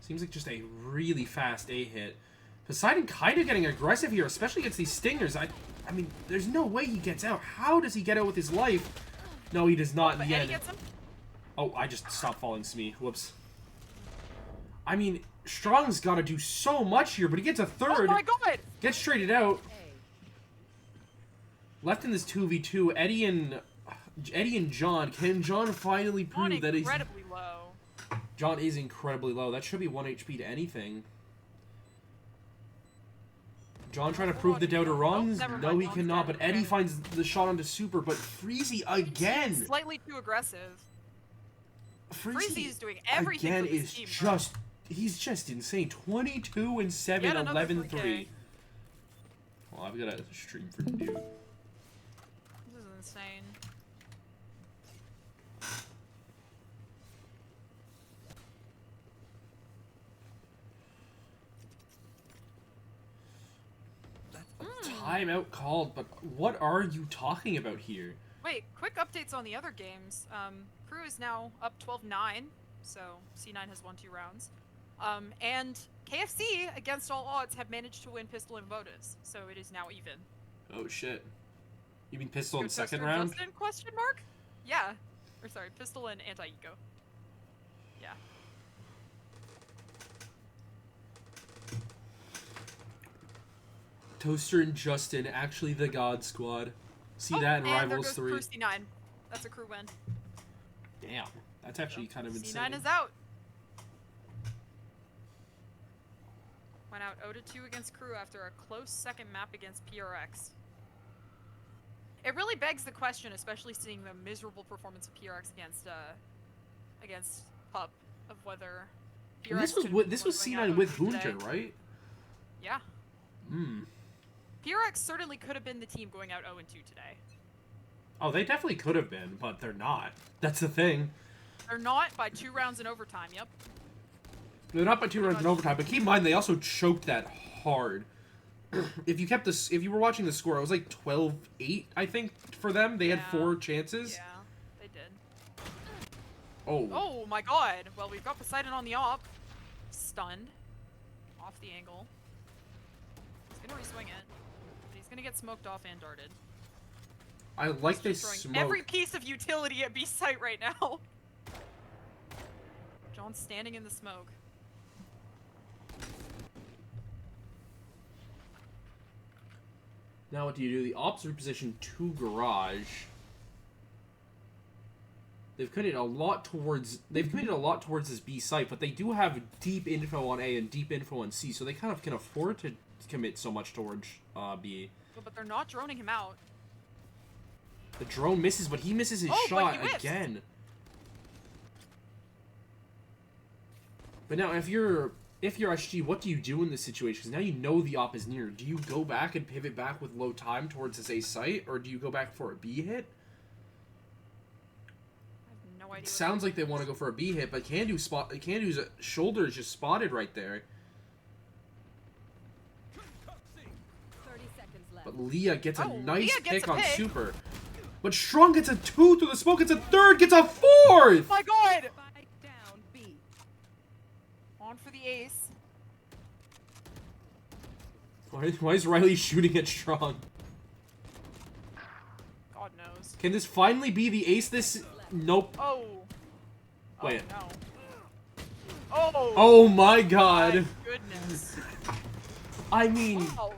[SPEAKER 1] Seems like just a really fast A hit. Poseidon kind of getting aggressive here, especially against these stingers. I mean, there's no way he gets out. How does he get out with his life? No, he does not in
[SPEAKER 2] But
[SPEAKER 1] the
[SPEAKER 2] Eddie
[SPEAKER 1] end.
[SPEAKER 2] gets him.
[SPEAKER 1] Oh, I just stopped following Smee. Whoops. I mean, Strong's got to do so much here, but he gets a
[SPEAKER 2] Oh
[SPEAKER 1] third.
[SPEAKER 2] my god!
[SPEAKER 1] Gets traded out.
[SPEAKER 3] A.
[SPEAKER 1] Left in this 2v2, Eddie and John. Can John finally
[SPEAKER 2] John
[SPEAKER 1] prove that he's...
[SPEAKER 2] incredibly low.
[SPEAKER 1] John is incredibly low. That should be 1 HP to anything. John trying to prove the doubter wrongs?
[SPEAKER 2] Never
[SPEAKER 1] No,
[SPEAKER 2] mind,
[SPEAKER 1] he
[SPEAKER 2] John's
[SPEAKER 1] cannot.
[SPEAKER 2] dead.
[SPEAKER 1] But Eddie
[SPEAKER 2] Okay.
[SPEAKER 1] finds the shot onto Super, but Freezy again.
[SPEAKER 2] Slightly too aggressive. Freezy is doing everything
[SPEAKER 1] again
[SPEAKER 2] for this
[SPEAKER 1] is
[SPEAKER 2] team, bro.
[SPEAKER 1] just... He's just insane. 22-7,
[SPEAKER 2] Yet another
[SPEAKER 1] 11-3.
[SPEAKER 2] 4K.
[SPEAKER 1] Well, I've got a stream for dude.
[SPEAKER 2] This is insane.
[SPEAKER 1] Timeout called, but what are you talking about here?
[SPEAKER 2] Wait, quick updates on the other games. Crew is now up 12-9, so C9 has won 2 rounds. And KFC, against all odds, have managed to win Pistol and Vodas, so it is now even.
[SPEAKER 1] Oh shit. You mean pistol in
[SPEAKER 2] Good
[SPEAKER 1] second
[SPEAKER 2] Toaster
[SPEAKER 1] round?
[SPEAKER 2] Justin, question mark? Yeah. Or sorry, Pistol and Anti-Eco. Yeah.
[SPEAKER 1] Toaster and Justin, actually the God Squad. See that in
[SPEAKER 2] and there
[SPEAKER 1] Rivals
[SPEAKER 2] goes
[SPEAKER 1] 3.
[SPEAKER 2] Crew C9. That's a crew win.
[SPEAKER 1] Damn. That's actually kind of insane.
[SPEAKER 2] C9 is out. Went out 0-2 against Crew after a close second map against PRX. It really begs the question, especially seeing the miserable performance of PRX against Pup, of whether
[SPEAKER 1] And this
[SPEAKER 2] PRX
[SPEAKER 1] was
[SPEAKER 2] could
[SPEAKER 1] this was
[SPEAKER 2] win going
[SPEAKER 1] C9
[SPEAKER 2] out
[SPEAKER 1] with
[SPEAKER 2] 0-2 today.
[SPEAKER 1] Hunter, right?
[SPEAKER 2] Yeah.
[SPEAKER 1] Hmm.
[SPEAKER 2] PRX certainly could have been the team going out 0-2 today.
[SPEAKER 1] Oh, they definitely could have been, but they're not. That's the thing.
[SPEAKER 2] They're not by 2 rounds in overtime, yep.
[SPEAKER 1] They're not by 2 rounds in overtime, but keep in mind they also choked that hard. If you were watching the score, it was like 12-8, I think, for them. They had
[SPEAKER 2] Yeah.
[SPEAKER 1] 4 chances.
[SPEAKER 2] Yeah, they did.
[SPEAKER 1] Oh.
[SPEAKER 2] Oh my god. Well, we've got Poseidon on the op. Stunned. Off the angle. He's gonna re-swing it. But he's gonna get smoked off and darted.
[SPEAKER 1] I like
[SPEAKER 2] He's
[SPEAKER 1] this
[SPEAKER 2] just throwing
[SPEAKER 1] smoke.
[SPEAKER 2] every piece of utility at B site right now. John's standing in the smoke.
[SPEAKER 1] Now what do you do? The ops reposition to garage. They've committed a lot towards this B site, but they do have deep info on A and deep info on C, so they kind of can afford to commit so much towards B.
[SPEAKER 2] But they're not droning him out.
[SPEAKER 1] The drone misses, but he misses his
[SPEAKER 2] Oh, but
[SPEAKER 1] shot
[SPEAKER 2] he missed.
[SPEAKER 1] again. But now, if you're SG, what do you do in this situation? Because now you know the op is near. Do you go back and pivot back with low time towards this A site, or do you go back for a B hit?
[SPEAKER 2] I have no idea.
[SPEAKER 1] It sounds like they want to go for a B hit, but Candu's shoulder is just spotted right there.
[SPEAKER 3] 30 seconds left.
[SPEAKER 1] But Leah gets a
[SPEAKER 2] Oh,
[SPEAKER 1] nice
[SPEAKER 2] Leah gets
[SPEAKER 1] pick
[SPEAKER 2] a
[SPEAKER 1] on
[SPEAKER 2] pick.
[SPEAKER 1] Super. But Strong gets a 2 through the smoke, gets a 3rd, gets a 4th!
[SPEAKER 2] Oh my god!
[SPEAKER 3] Spike down B.
[SPEAKER 2] On Going for the ace.
[SPEAKER 1] Why is Riley shooting at Strong?
[SPEAKER 2] God knows.
[SPEAKER 1] Can this finally be the ace this... Nope.
[SPEAKER 2] Oh.
[SPEAKER 1] Wait.
[SPEAKER 2] Oh, no. Oh.
[SPEAKER 1] Oh my god.
[SPEAKER 2] My goodness.
[SPEAKER 1] I mean...
[SPEAKER 2] Wow.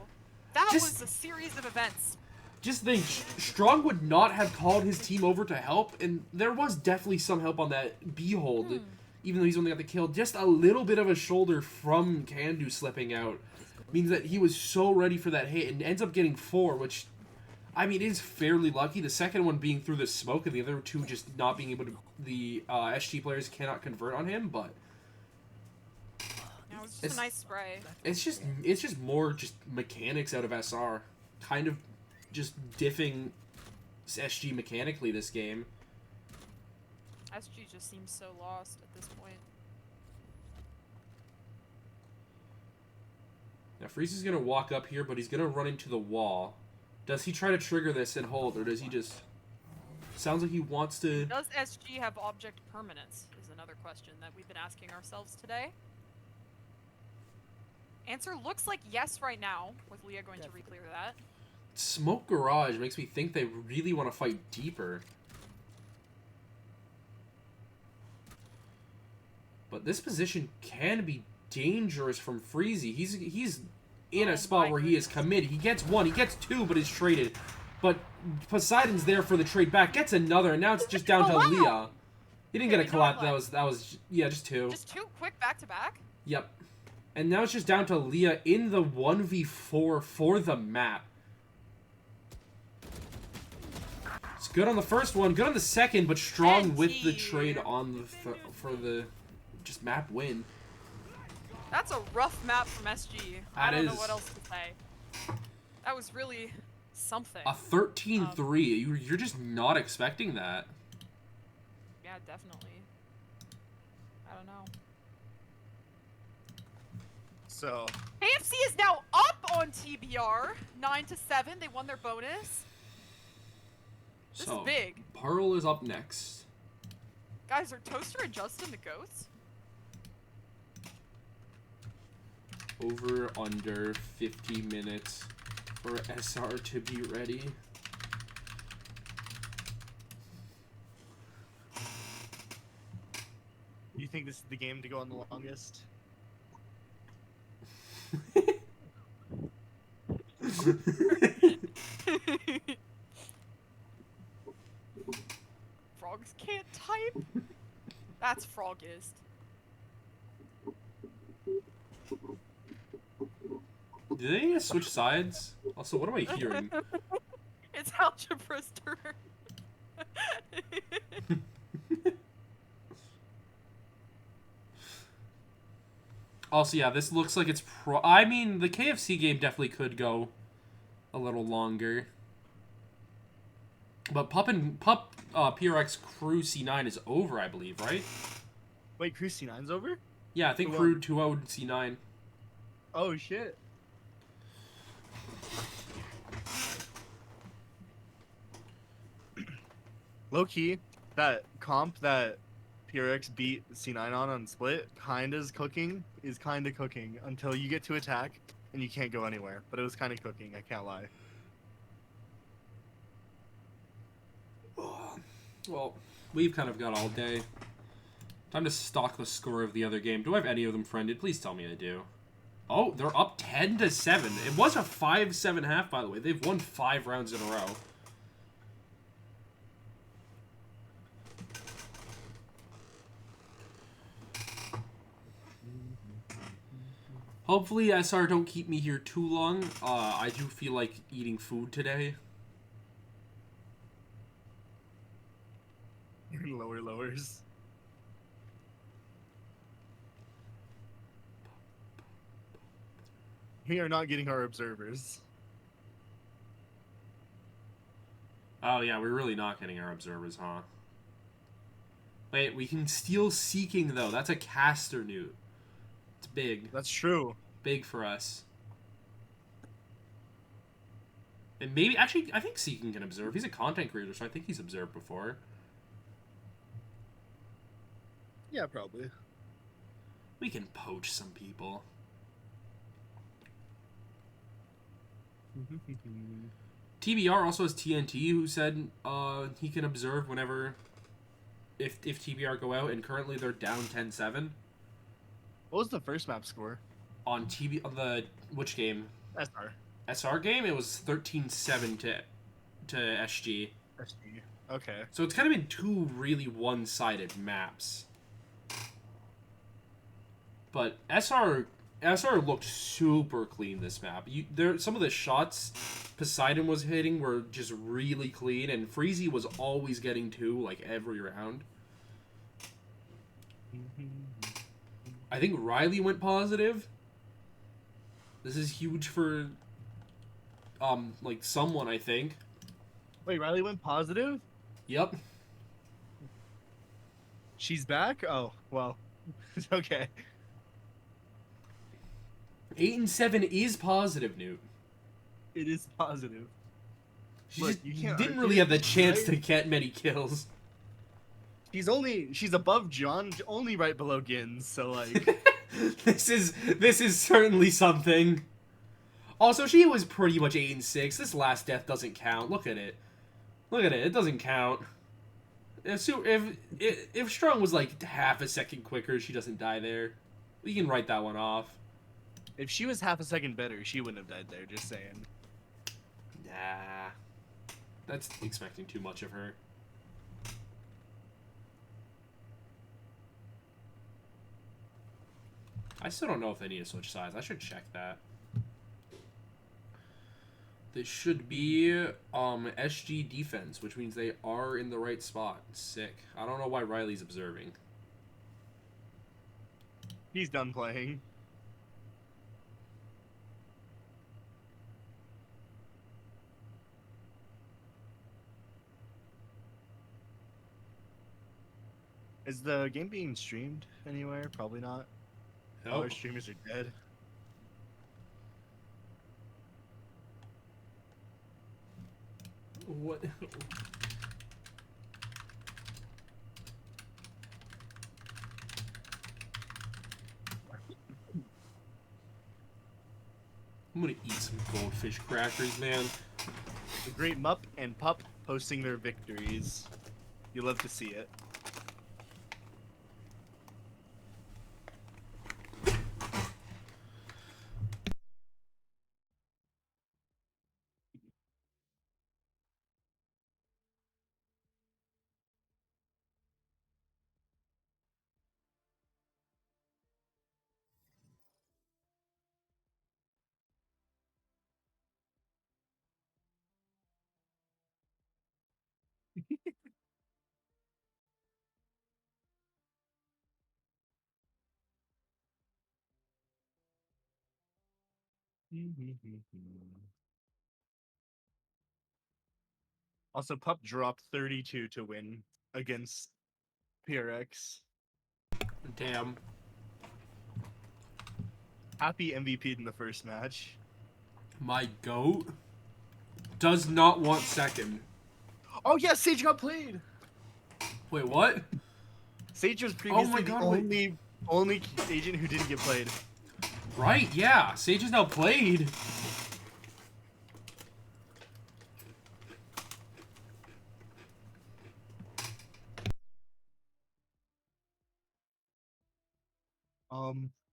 [SPEAKER 2] That
[SPEAKER 1] just-
[SPEAKER 2] was a series of events.
[SPEAKER 1] Just think, Strong would not have called his team over to help, and there was definitely some help on that B hold, even though he's only got the kill. Just a little bit of a shoulder from Kandu slipping out means that he was so ready for that hit and ends up getting 4, which, I mean, is fairly lucky. The second one being through the smoke and the other 2 just not being able to... The SG players cannot convert on him, but...
[SPEAKER 2] It was just a nice spray.
[SPEAKER 1] It's just more just mechanics out of SR. Kind of just diffing SG mechanically this game.
[SPEAKER 2] SG just seems so lost at this point.
[SPEAKER 1] Now Freeze is gonna walk up here, but he's gonna run into the wall. Does he try to trigger this and hold, or does he just... Sounds like he wants to...
[SPEAKER 2] Does SG have object permanence is another question that we've been asking ourselves today. Answer looks like yes right now, with Leah going to re-clear that.
[SPEAKER 1] Smoke Garage makes me think they really want to fight deeper. But this position can be dangerous from Freezy. He's in a spot where he is committed. He gets 1, he gets 2, but is traded. But Poseidon's there for the trade back, gets another, and now it's just down to Leah. He didn't get a collab. That was yeah, just 2.
[SPEAKER 2] Just 2 quick back-to-back?
[SPEAKER 1] Yep. And now it's just down to Leah in the 1v4 for the map. It's good on the first one, good on the second, but Strong with the trade on the for the just map win.
[SPEAKER 2] That's a rough map from SG. I don't know what else to say. That was really something.
[SPEAKER 1] A 13-3. You're just not expecting that.
[SPEAKER 2] Yeah, definitely. I don't know.
[SPEAKER 4] So
[SPEAKER 2] AFC is now up on TBR, 9-7. They won their bonus. This is big.
[SPEAKER 1] Pearl is up next.
[SPEAKER 2] Guys, are Toaster and Justin the goats?
[SPEAKER 1] Over under 50 minutes for SR to be ready.
[SPEAKER 4] you think this is the game to go on the longest?
[SPEAKER 2] Frogs can't type? That's Frogist.
[SPEAKER 1] Did they just switch sides? Also, what am I hearing?
[SPEAKER 2] It's Algebraster.
[SPEAKER 1] Also, yeah, this looks like it's I mean, the KFC game definitely could go a little longer. But PRX Crew C9 is over, I believe, right?
[SPEAKER 4] Wait, Crew C9's over?
[SPEAKER 1] Yeah, I think Crew 2-0 C9.
[SPEAKER 4] Oh, shit. Low-key, that comp that PRX beat C9 on Split kinda is kinda cooking until you get to attack and you can't go anywhere. But it was kinda cooking, I can't lie.
[SPEAKER 1] Well, we've kind of got all day. Time to stalk the score of the other game. Do I have any of them friended? Please tell me I do. Oh, they're up 10-7. It was a 5-7 half, by the way. They've won 5 rounds in a row. Hopefully SR don't keep me here too long. I do feel like eating food today.
[SPEAKER 4] Lowers. We are not getting our observers.
[SPEAKER 1] Oh yeah, we're really not getting our observers, huh? Wait, we can steal Seeking though. That's a caster newt. It's big.
[SPEAKER 4] That's true.
[SPEAKER 1] Big for us. And maybe, actually, I think Seeking can observe. He's a content creator, so I think he's observed before.
[SPEAKER 4] Yeah, probably.
[SPEAKER 1] We can poach some people. TBR also has TNT, who said he can observe whenever if TBR go out, and currently they're down 10-7.
[SPEAKER 4] What was the first map score?
[SPEAKER 1] On which game?
[SPEAKER 4] SR.
[SPEAKER 1] SR game, it was 13-7 to SG.
[SPEAKER 4] SG. Okay.
[SPEAKER 1] So it's kind of been two really one-sided maps. But SR looked super clean this map. Some of the shots Poseidon was hitting were just really clean, and Freezy was always getting two, like, every round. I think Riley went positive. This is huge for, like, someone, I think.
[SPEAKER 4] Wait, Riley went positive?
[SPEAKER 1] Yep.
[SPEAKER 4] She's back? Oh, well. Okay.
[SPEAKER 1] 8-7 is positive, Newt.
[SPEAKER 4] It is positive.
[SPEAKER 1] She
[SPEAKER 4] Look,
[SPEAKER 1] just
[SPEAKER 4] you can't
[SPEAKER 1] didn't
[SPEAKER 4] argue
[SPEAKER 1] really have the
[SPEAKER 4] it,
[SPEAKER 1] chance
[SPEAKER 4] right?
[SPEAKER 1] to get many kills.
[SPEAKER 4] She's above John, only right below Gins, so like
[SPEAKER 1] This is certainly something. Also, she was pretty much 8-6. This last death doesn't count. Look at it. Look at it. It doesn't count. If Strong was like half a second quicker, she doesn't die there. We can write that one off.
[SPEAKER 4] if she was half a second better, she wouldn't have died there, just saying.
[SPEAKER 1] Nah. That's expecting too much of her. I still don't know if they need to switch sides. I should check that. This should be SG defense, which means they are in the right spot. Sick. I don't know why Riley's observing.
[SPEAKER 4] He's done playing. Is the game being streamed anywhere? Probably not. All our streamers are dead.
[SPEAKER 1] What? I'm gonna eat some goldfish crackers, man.
[SPEAKER 4] The great Mup and Pup posting their victories. You love to see it. Also, Pup dropped 32 to win against PRX.
[SPEAKER 1] Damn.
[SPEAKER 4] Happy MVP in the first match.
[SPEAKER 1] My goat does not want second.
[SPEAKER 4] Oh yeah, Sage got played.
[SPEAKER 1] Wait, what?
[SPEAKER 4] Sage was previously
[SPEAKER 1] God,
[SPEAKER 4] the
[SPEAKER 1] wait.
[SPEAKER 4] only agent who didn't get played.
[SPEAKER 1] Right, yeah. Sage is now played.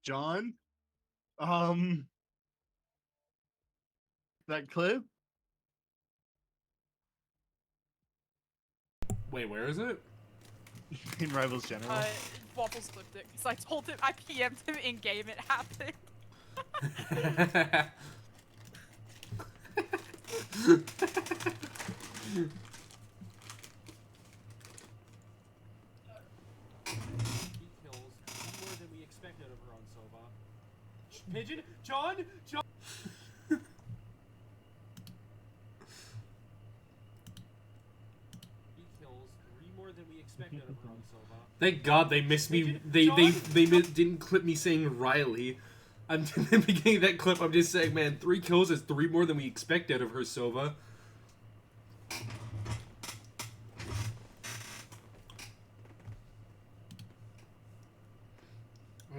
[SPEAKER 4] John, that clip.
[SPEAKER 1] Wait, where is it?
[SPEAKER 4] In Rivals General.
[SPEAKER 2] Waffles clipped it because I told him, I PM'd him in game. It happened.
[SPEAKER 1] More than we expected of her on Sova. Pigeon, John. Thank God they missed me. They didn't clip me saying Riley. I'm in the beginning of that clip. I'm just saying, man, 3 kills is 3 more than we expected of her, Sova.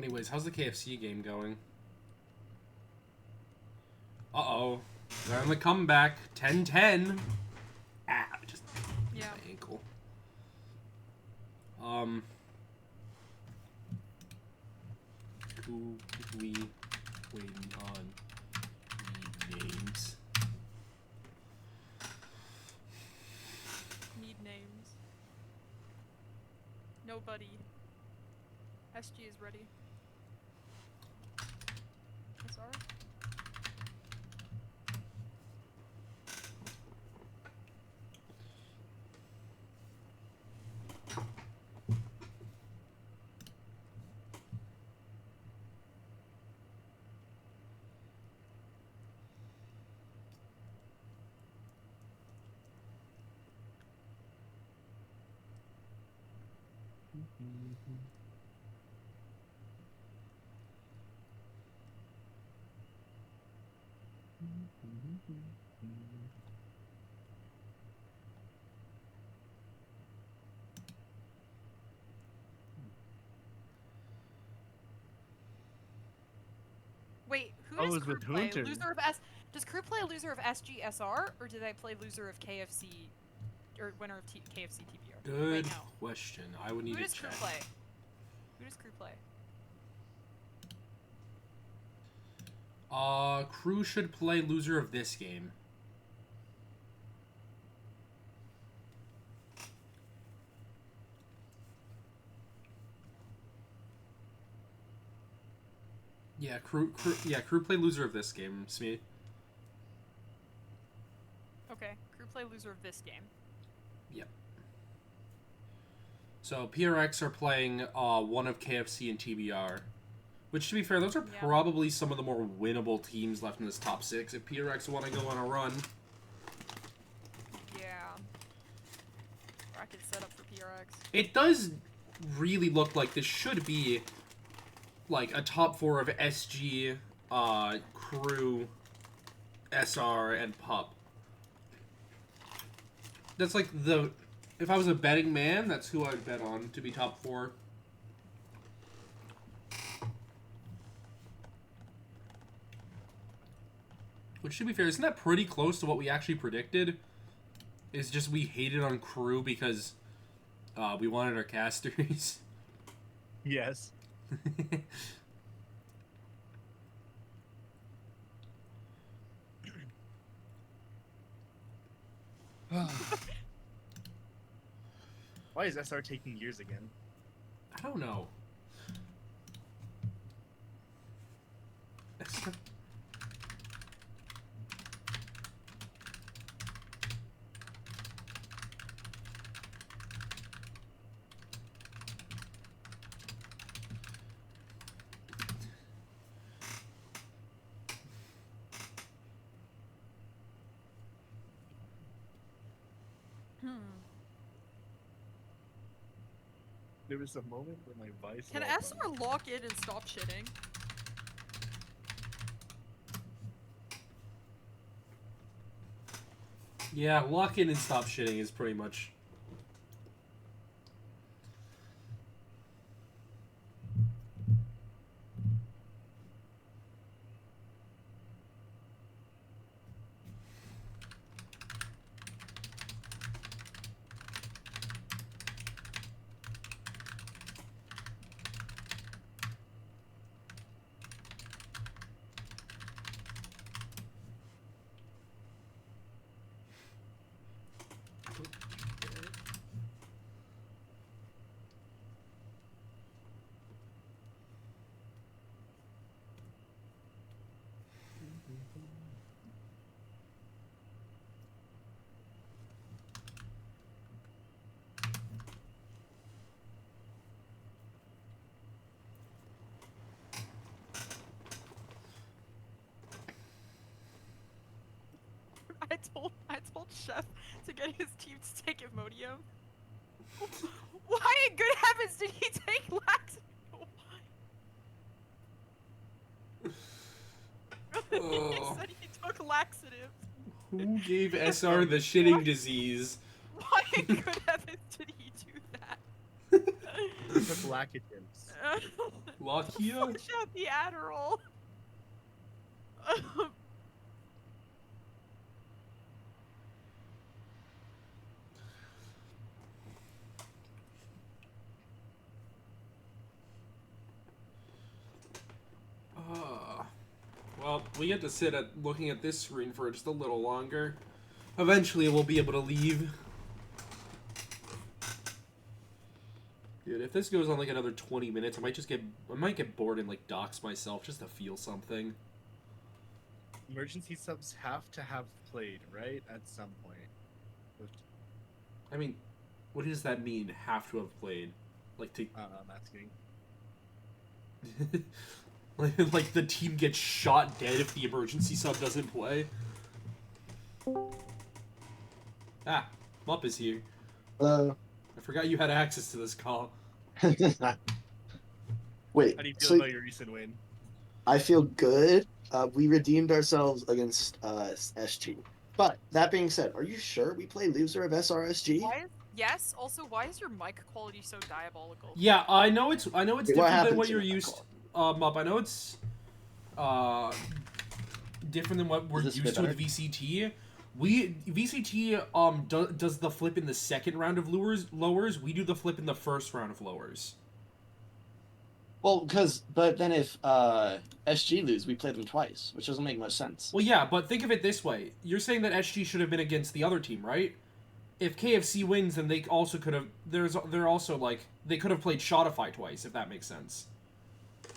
[SPEAKER 1] Anyways, how's the KFC game going? Uh-oh. They're on the comeback. 10-10. Ah, just
[SPEAKER 2] Yeah.
[SPEAKER 1] my ankle. Who we waiting on? Names.
[SPEAKER 2] Need names. Nobody. SG is ready. SR? Wait, who
[SPEAKER 4] I
[SPEAKER 2] does
[SPEAKER 4] was
[SPEAKER 2] crew
[SPEAKER 4] with
[SPEAKER 2] play?
[SPEAKER 4] Hunter.
[SPEAKER 2] Loser of S. Does crew play loser of SGSR, or do they play loser of KFC, or winner of KFC TBR?
[SPEAKER 1] Good
[SPEAKER 2] Right now.
[SPEAKER 1] question. I would need
[SPEAKER 2] Who
[SPEAKER 1] to
[SPEAKER 2] does crew
[SPEAKER 1] check.
[SPEAKER 2] play? Who does crew play?
[SPEAKER 1] Crew should play loser of this game. Yeah, crew play loser of this game, Smee.
[SPEAKER 2] Okay, crew play loser of this game.
[SPEAKER 1] Yep. So PRX are playing one of KFC and TBR. Which, to be fair, those are
[SPEAKER 2] Yeah.
[SPEAKER 1] probably some of the more winnable teams left in this top 6 if PRX want to go on a run.
[SPEAKER 2] Yeah. Bracket set up for PRX.
[SPEAKER 1] It does really look like this should be like a top 4 of SG, Crew, SR, and Pup. That's like the... If I was a betting man, that's who I'd bet on to be top 4. Which, to be fair, isn't that pretty close to what we actually predicted? It's just we hated on Crew because we wanted our casters.
[SPEAKER 4] Yes. Why is SR taking years again?
[SPEAKER 1] I don't know.
[SPEAKER 4] There was a moment where my vice.
[SPEAKER 2] Can
[SPEAKER 4] logged
[SPEAKER 2] SR
[SPEAKER 4] on.
[SPEAKER 2] lock in and stop shitting?
[SPEAKER 1] Yeah, lock in and stop shitting is pretty much...
[SPEAKER 2] I told Chef to get his team to take Imodium. Why in good heavens did he take laxative? He
[SPEAKER 1] Oh.
[SPEAKER 2] said he took laxative.
[SPEAKER 1] Who gave SR the shitting disease?
[SPEAKER 2] Why in good heavens did he do that?
[SPEAKER 4] Took Lactogens.
[SPEAKER 1] Lakia?
[SPEAKER 2] Flush out the Adderall.
[SPEAKER 1] Well, we get to sit at looking at this screen for just a little longer. Eventually, we'll be able to leave. Dude, if this goes on like another 20 minutes, I might get bored and like dox myself just to feel something.
[SPEAKER 4] Emergency subs have to have played, right? At some point.
[SPEAKER 1] I mean, what does that mean? Have to have played, like to
[SPEAKER 4] I'm asking.
[SPEAKER 1] like the team gets shot dead if the emergency sub doesn't play. Ah, Mup is here.
[SPEAKER 5] Hello.
[SPEAKER 1] I forgot you had access to this call.
[SPEAKER 5] Wait,
[SPEAKER 4] How do you feel
[SPEAKER 5] so
[SPEAKER 4] about your recent win?
[SPEAKER 5] I feel good. We redeemed ourselves against SG. But that being said, are you sure we play loser of SRSG?
[SPEAKER 2] Yes. Also, why is your mic quality so diabolical?
[SPEAKER 1] Yeah, I know it's
[SPEAKER 5] Wait, what
[SPEAKER 1] different than
[SPEAKER 5] happened
[SPEAKER 1] what
[SPEAKER 5] to
[SPEAKER 1] you're
[SPEAKER 5] my
[SPEAKER 1] used.
[SPEAKER 5] call?
[SPEAKER 1] Mup, I know it's different than what we're
[SPEAKER 5] Is this a
[SPEAKER 1] used
[SPEAKER 5] bit
[SPEAKER 1] to with VCT. VCT does the flip in the second round of lowers. We do the flip in the first round of lowers.
[SPEAKER 5] Well, but then if SG lose, we play them twice, which doesn't make much sense.
[SPEAKER 1] Well, yeah, but think of it this way: you're saying that SG should have been against the other team, right? If KFC wins, then they also could have. They're also like they could have played Shotify twice, if that makes sense.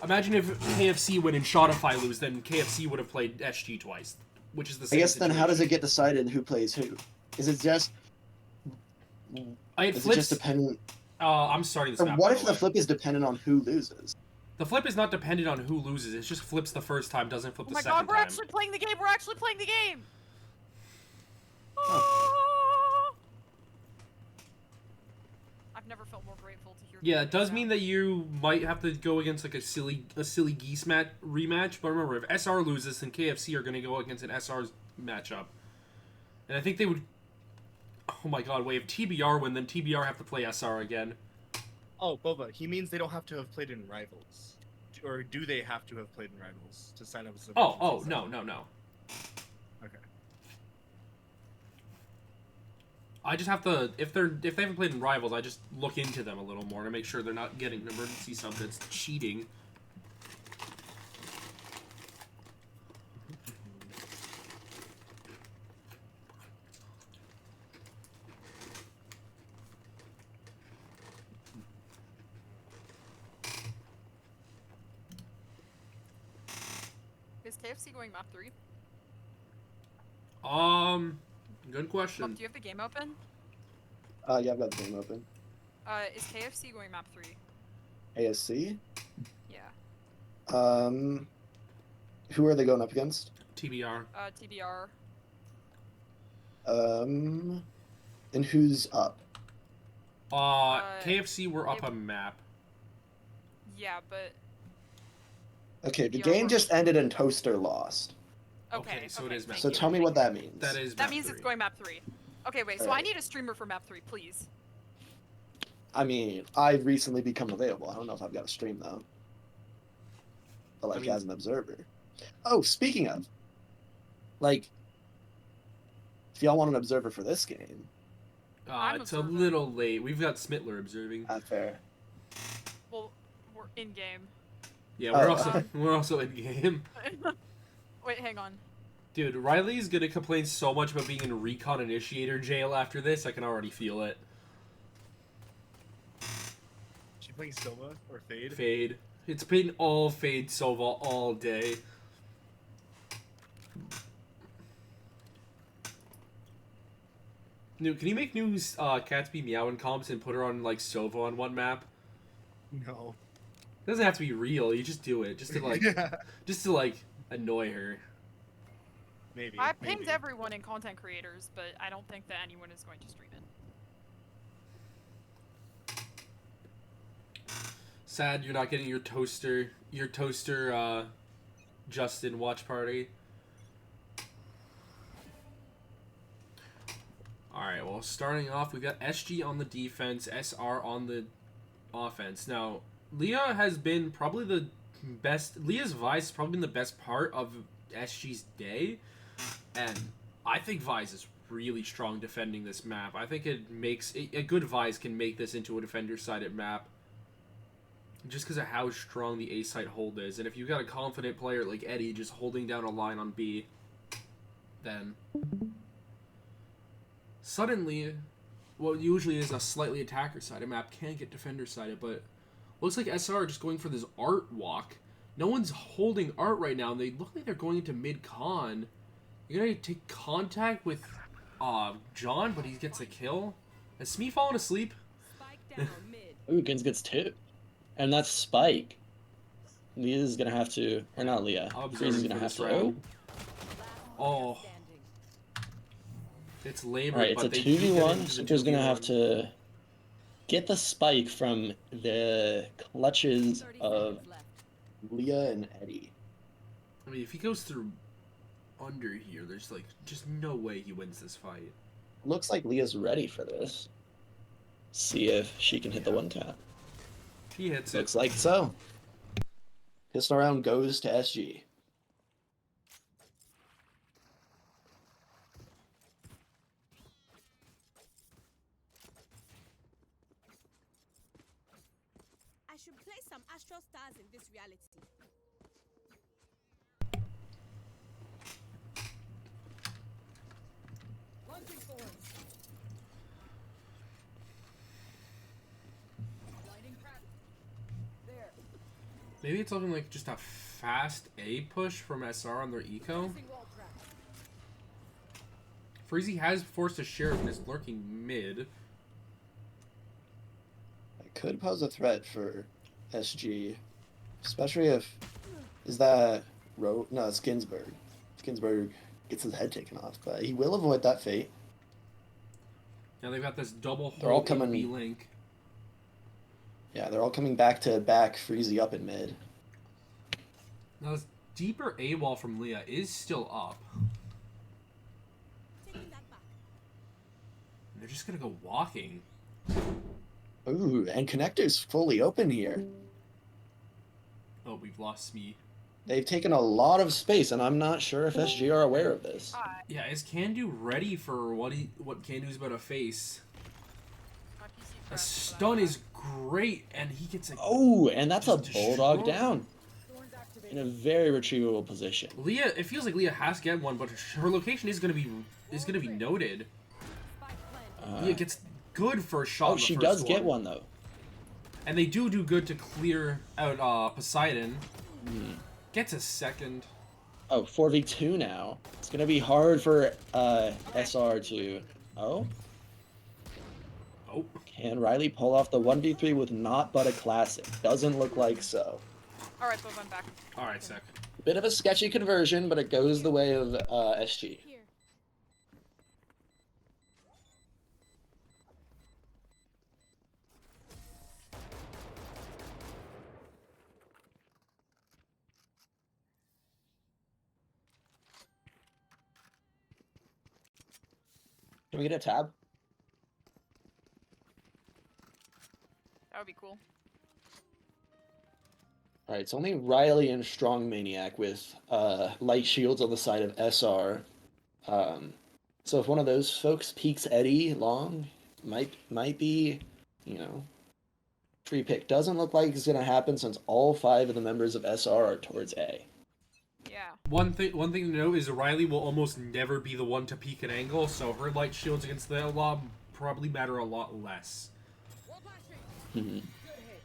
[SPEAKER 1] Imagine if KFC win and Shotify lose, then KFC would have played SG twice, which is the same.
[SPEAKER 5] I guess then how does it
[SPEAKER 1] situation.
[SPEAKER 5] get decided who plays who? Is it just
[SPEAKER 1] It
[SPEAKER 5] is it
[SPEAKER 1] flips.
[SPEAKER 5] just dependent?
[SPEAKER 1] I'm starting this
[SPEAKER 5] Or
[SPEAKER 1] map.
[SPEAKER 5] what
[SPEAKER 1] by
[SPEAKER 5] if
[SPEAKER 1] the
[SPEAKER 5] the
[SPEAKER 1] way.
[SPEAKER 5] flip is dependent on who loses?
[SPEAKER 1] The flip is not dependent on who loses. It just flips the first time, doesn't flip
[SPEAKER 2] Oh
[SPEAKER 1] the
[SPEAKER 2] my
[SPEAKER 1] second
[SPEAKER 2] god, we're
[SPEAKER 1] time.
[SPEAKER 2] actually playing the game! We're actually playing the game!
[SPEAKER 5] Huh.
[SPEAKER 2] Ah! I've never felt more grateful to hear.
[SPEAKER 1] Yeah, it does
[SPEAKER 2] sound.
[SPEAKER 1] mean that you might have to go against like a silly geese rematch. But remember, if SR loses, then KFC are going to go against an SR's matchup, and I think they would. Oh my god! Wait, if TBR win, then TBR have to play SR again.
[SPEAKER 4] Oh, Bova, he means they don't have to have played in Rivals. Or do they have to have played in Rivals to sign up as a
[SPEAKER 1] Oh,
[SPEAKER 4] emergency
[SPEAKER 1] no.
[SPEAKER 4] Okay.
[SPEAKER 1] I just have to if they haven't played in Rivals, I just look into them a little more to make sure they're not getting an emergency sub that's cheating.
[SPEAKER 2] Is KFC going map 3?
[SPEAKER 1] Good
[SPEAKER 2] Mup,
[SPEAKER 1] question.
[SPEAKER 2] do you have the game open?
[SPEAKER 5] Yeah, I've got the game open.
[SPEAKER 2] Is KFC going map 3?
[SPEAKER 5] ASC.
[SPEAKER 2] Yeah.
[SPEAKER 5] Who are they going up against?
[SPEAKER 1] TBR.
[SPEAKER 2] TBR.
[SPEAKER 5] And who's up?
[SPEAKER 1] KFC were up
[SPEAKER 2] it-
[SPEAKER 1] a map.
[SPEAKER 2] Yeah, but
[SPEAKER 5] Okay, the
[SPEAKER 2] Yeah,
[SPEAKER 5] game
[SPEAKER 2] we're-
[SPEAKER 5] just ended and Toaster lost.
[SPEAKER 2] okay.
[SPEAKER 1] so it is map
[SPEAKER 5] So
[SPEAKER 1] three.
[SPEAKER 5] tell me what that means.
[SPEAKER 1] That is.
[SPEAKER 2] That
[SPEAKER 1] map
[SPEAKER 2] means
[SPEAKER 1] 3.
[SPEAKER 2] it's going map 3. Okay, wait. So I
[SPEAKER 5] Alright.
[SPEAKER 2] need a streamer for map 3, please.
[SPEAKER 5] I mean, I've recently become available. I don't know if I've got a stream though. But like
[SPEAKER 1] I mean-
[SPEAKER 5] as an observer. Oh, speaking of, like, if y'all want an observer for this game,
[SPEAKER 2] I'm
[SPEAKER 1] It's a
[SPEAKER 2] observing.
[SPEAKER 1] little late. We've got Smittler observing.
[SPEAKER 5] fair.
[SPEAKER 2] Well, we're in game.
[SPEAKER 1] Yeah,
[SPEAKER 5] Oh.
[SPEAKER 1] we're also in game.
[SPEAKER 2] Wait, hang on.
[SPEAKER 1] Dude, Riley's gonna complain so much about being in recon initiator jail after this. I can already feel it.
[SPEAKER 4] She playing Silva or Fade?
[SPEAKER 1] Fade. It's been all Fade Sova all day. Can you make new cats be meowing comps and put her on like Sova on one map?
[SPEAKER 4] No.
[SPEAKER 1] It doesn't have to be real. You just do it, just to like annoy her.
[SPEAKER 4] Maybe.
[SPEAKER 2] I pinged
[SPEAKER 4] maybe.
[SPEAKER 2] everyone in content creators, but I don't think that anyone is going to stream it.
[SPEAKER 1] Sad you're not getting your toaster Justin watch party. Alright, well starting off we've got SG on the defense, SR on the offense. Now, Leah has been probably the best. Leah's Vice has probably been the best part of SG's day, and I think Vice is really strong defending this map. I think it makes a good Vice can make this into a defender-sided map, just because of how strong the A site hold is. And if you've got a confident player like Eddie just holding down a line on B, then suddenly what usually is a slightly attacker-sided map can get defender-sided, but looks like SR just going for this art walk. No one's holding art right now, and they look like they're going into mid-con. You're going to take contact with John, but he gets a kill. Has Smee fallen asleep?
[SPEAKER 3] Spike down mid.
[SPEAKER 6] Ooh, Gins gets 2. And that's Spike. Leah's gonna have to, or not Leah.
[SPEAKER 1] I'll observe
[SPEAKER 6] Freeze's
[SPEAKER 1] him
[SPEAKER 6] gonna
[SPEAKER 1] for
[SPEAKER 6] have
[SPEAKER 1] this
[SPEAKER 6] to.
[SPEAKER 1] round.
[SPEAKER 6] Oh,
[SPEAKER 1] Oh,
[SPEAKER 3] Standing.
[SPEAKER 1] it's labored,
[SPEAKER 6] alright, it's a
[SPEAKER 1] but they do get
[SPEAKER 6] 2v1.
[SPEAKER 1] into the
[SPEAKER 6] Super's gonna have
[SPEAKER 1] 2v1.
[SPEAKER 6] to get the Spike from the clutches
[SPEAKER 3] 30
[SPEAKER 6] of.
[SPEAKER 3] seconds left.
[SPEAKER 5] Leah and Eddie.
[SPEAKER 1] I mean, if he goes through under here, there's like just no way he wins this fight.
[SPEAKER 6] Looks like Leah's ready for this. See if she can hit the one tap.
[SPEAKER 1] He hits it.
[SPEAKER 5] Looks like so. Pistol round goes to SG.
[SPEAKER 7] I should play some Astral Stars in this reality.
[SPEAKER 3] Launching forward. Blinding crab. There.
[SPEAKER 1] Maybe it's something like just a fast A push from SR on their eco.
[SPEAKER 3] Placing wall trap.
[SPEAKER 1] Freezy has forced a sheriff and is lurking mid.
[SPEAKER 5] It could pose a threat for SG, especially if is that no, it's Ginsburg. Ginsburg gets his head taken off, but he will avoid that fate.
[SPEAKER 1] Now they've got this double
[SPEAKER 5] They're all
[SPEAKER 1] hold
[SPEAKER 5] coming-
[SPEAKER 1] B link.
[SPEAKER 5] Yeah, they're all coming back to back, Freezy up in mid.
[SPEAKER 1] Now this deeper A wall from Leah is still up.
[SPEAKER 7] Taking that back.
[SPEAKER 1] And they're just gonna go walking.
[SPEAKER 5] Ooh, and connector's fully open here.
[SPEAKER 1] Oh, we've lost Smee.
[SPEAKER 5] They've taken a lot of space, and I'm not sure if SG are aware of this.
[SPEAKER 1] Yeah, is Kandu ready for what Kandu's about to face?
[SPEAKER 2] My PC
[SPEAKER 1] A
[SPEAKER 2] crashed, so
[SPEAKER 1] stun
[SPEAKER 2] I'm
[SPEAKER 1] is great, and he gets a
[SPEAKER 6] Oh, and that's a
[SPEAKER 1] Just
[SPEAKER 6] bulldog
[SPEAKER 1] destroy.
[SPEAKER 6] down
[SPEAKER 3] Thorns
[SPEAKER 6] in
[SPEAKER 3] activated.
[SPEAKER 6] a very retrievable position.
[SPEAKER 1] Leah. It feels like Leah has to get one, but her location is gonna be noted.
[SPEAKER 3] Spike planted.
[SPEAKER 1] Leah gets good first shot.
[SPEAKER 6] Oh,
[SPEAKER 1] in the
[SPEAKER 6] she
[SPEAKER 1] first
[SPEAKER 6] does get one though.
[SPEAKER 1] and they do good to clear out Poseidon.
[SPEAKER 6] Hmm.
[SPEAKER 1] Gets a second.
[SPEAKER 6] Oh, 4v2 now. It's gonna be hard for SR to. Oh,
[SPEAKER 1] Oh,
[SPEAKER 6] can Riley pull off the 1v3 with not but a classic? Doesn't look like so.
[SPEAKER 2] Alright, Bova, I'm back.
[SPEAKER 1] all right, sec.
[SPEAKER 5] Bit of a sketchy conversion, but it goes the way of SG.
[SPEAKER 7] Here.
[SPEAKER 5] Can we get a tab?
[SPEAKER 2] That would be cool.
[SPEAKER 5] Alright, it's only Riley and Strong Maniac with light shields on the side of SR. So if one of those folks peeks Eddie long, might be, you know, free pick. Doesn't look like it's gonna happen since all 5 of the members of SR are towards A.
[SPEAKER 2] Yeah.
[SPEAKER 1] One thing to note is Riley will almost never be the one to peek an angle, so her light shields against the lob probably matter a lot less.
[SPEAKER 3] Wall flashing.
[SPEAKER 6] Mhm.
[SPEAKER 3] Good hit.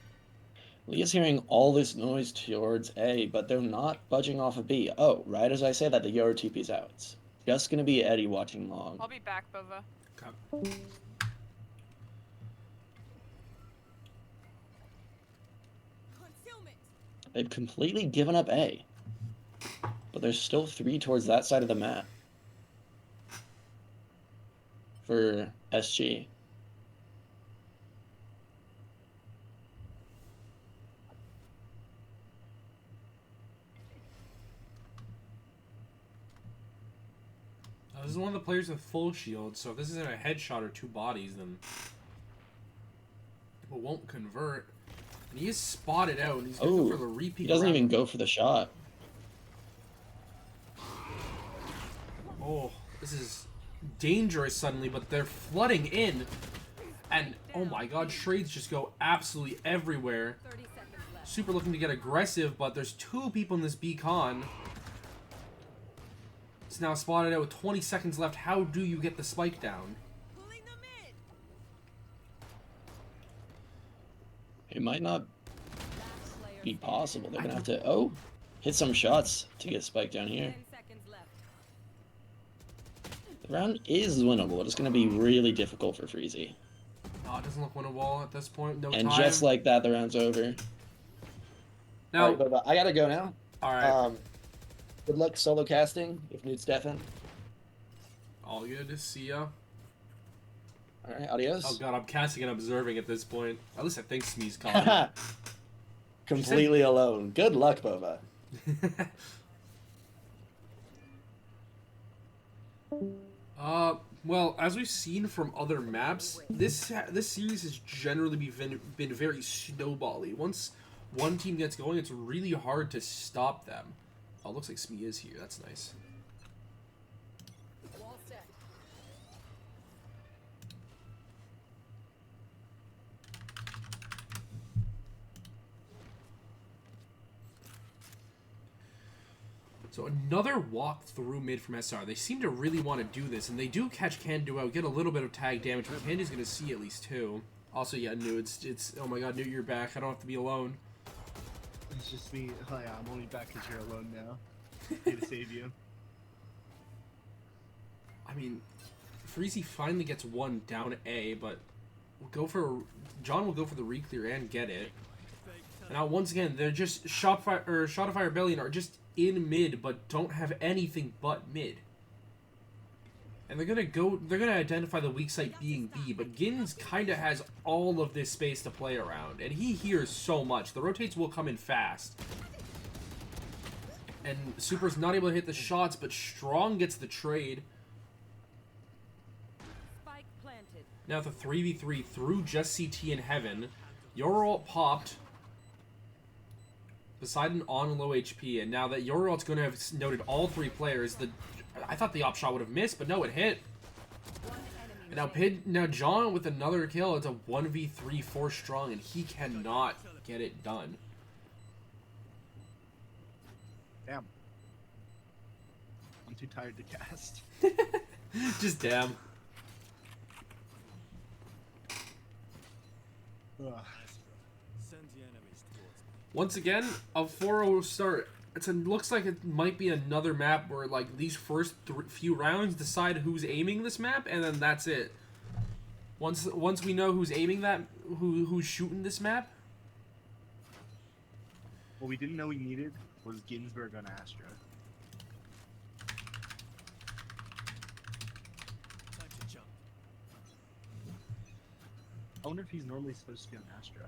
[SPEAKER 6] Leah's hearing all this noise towards A, but they're not budging off of B. Oh, right as I say that, the Yoru TP's out. It's just gonna be Eddie watching long.
[SPEAKER 2] I'll be back, Bova.
[SPEAKER 1] Okay.
[SPEAKER 7] Concealment.
[SPEAKER 6] They've completely given up A. But there's still 3 towards that side of the map. For SG.
[SPEAKER 1] This is one of the players with full shield, so if this isn't a headshot or 2 bodies, then it won't convert. And he is spotted out, and he's going
[SPEAKER 6] Oh,
[SPEAKER 1] for the repeat.
[SPEAKER 6] he doesn't
[SPEAKER 1] around.
[SPEAKER 6] even go for the shot.
[SPEAKER 1] Oh, this is dangerous suddenly, but they're flooding in. And, oh my god, trades just go absolutely everywhere.
[SPEAKER 3] 30 seconds left.
[SPEAKER 1] Super looking to get aggressive, but there's 2 people in this beacon. It's now spotted out with 20 seconds left. How do you get the spike down?
[SPEAKER 7] Pulling them in.
[SPEAKER 6] It might not
[SPEAKER 3] Last player
[SPEAKER 6] be
[SPEAKER 3] standing.
[SPEAKER 6] possible. They're gonna have to hit some shots to get spike down here.
[SPEAKER 3] 10 seconds left.
[SPEAKER 6] The round is winnable. It's gonna be really difficult for Freezy.
[SPEAKER 1] Oh, it doesn't look winnable at this point. No
[SPEAKER 6] And
[SPEAKER 1] time.
[SPEAKER 6] just like that, the round's over.
[SPEAKER 1] Now,
[SPEAKER 5] Alright, but I gotta go now.
[SPEAKER 1] alright.
[SPEAKER 5] Good luck solo casting if Newt's deafened.
[SPEAKER 1] All good. See ya.
[SPEAKER 5] Alright, adios.
[SPEAKER 1] Oh god, I'm casting and observing at this point. At least I think Smee's calling.
[SPEAKER 5] Completely alone. Good luck, Bova.
[SPEAKER 1] Well, as we've seen from other maps, this series has generally been very snowbally. Once one team gets going, it's really hard to stop them. Oh, looks like Smee is here. That's nice.
[SPEAKER 3] Wall set.
[SPEAKER 1] So another walk through mid from SR. They seem to really want to do this, and they do catch Candu out, get a little bit of tag damage, but Candu's going to see at least 2. Also, yeah, New, it's oh my god, New, you're back. I don't have to be alone.
[SPEAKER 4] It's just me. Oh yeah, I'm only back because you're alone now. Here to save you.
[SPEAKER 1] I mean, Freezy finally gets one down A, but John will go for the re-clear and get it. And now once again, they're just Shotify Rebellion are just in mid, but don't have anything but mid. And they're gonna identify the weak site being B, but Gins kinda has all of this space to play around, and he hears so much. The rotates will come in fast. And Super's not able to hit the shots, but Strong gets the trade.
[SPEAKER 3] Spike planted.
[SPEAKER 1] Now the 3v3 through just CT in heaven. Your ult popped. Poseidon on low HP, and now that your ult's going to have noted all 3 players, I thought the op shot would have missed, but no, it hit.
[SPEAKER 3] One enemy
[SPEAKER 1] And now John with another kill. It's a 1v3 for Strong, and he cannot get it done.
[SPEAKER 4] Damn. I'm too tired to cast.
[SPEAKER 1] Just damn.
[SPEAKER 4] Ugh.
[SPEAKER 1] Once again, a 4-0 start. Looks like it might be another map where like these first few rounds decide who's aiming this map, and then that's it. Once we know who's aiming who's shooting this map.
[SPEAKER 4] What we didn't know we needed was Ginsburg on Astra. I wonder if he's normally supposed to be on Astra.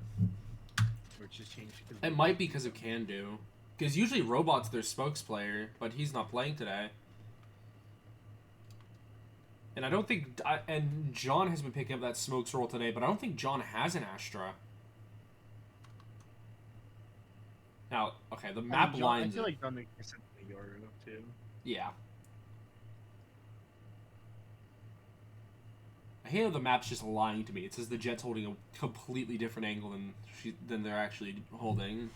[SPEAKER 4] Or it's just changed because
[SPEAKER 1] It might be because of Candu. Because usually Robot's their spokes player, but he's not playing today. And I don't think... and John has been picking up that smokes role today, but I don't think John has an Astra. Now, okay, the map lines...
[SPEAKER 4] I feel like John makes sense in Yoru too.
[SPEAKER 1] Yeah. I hate how the map's just lying to me. It says the Jet's holding a completely different angle than they're actually holding.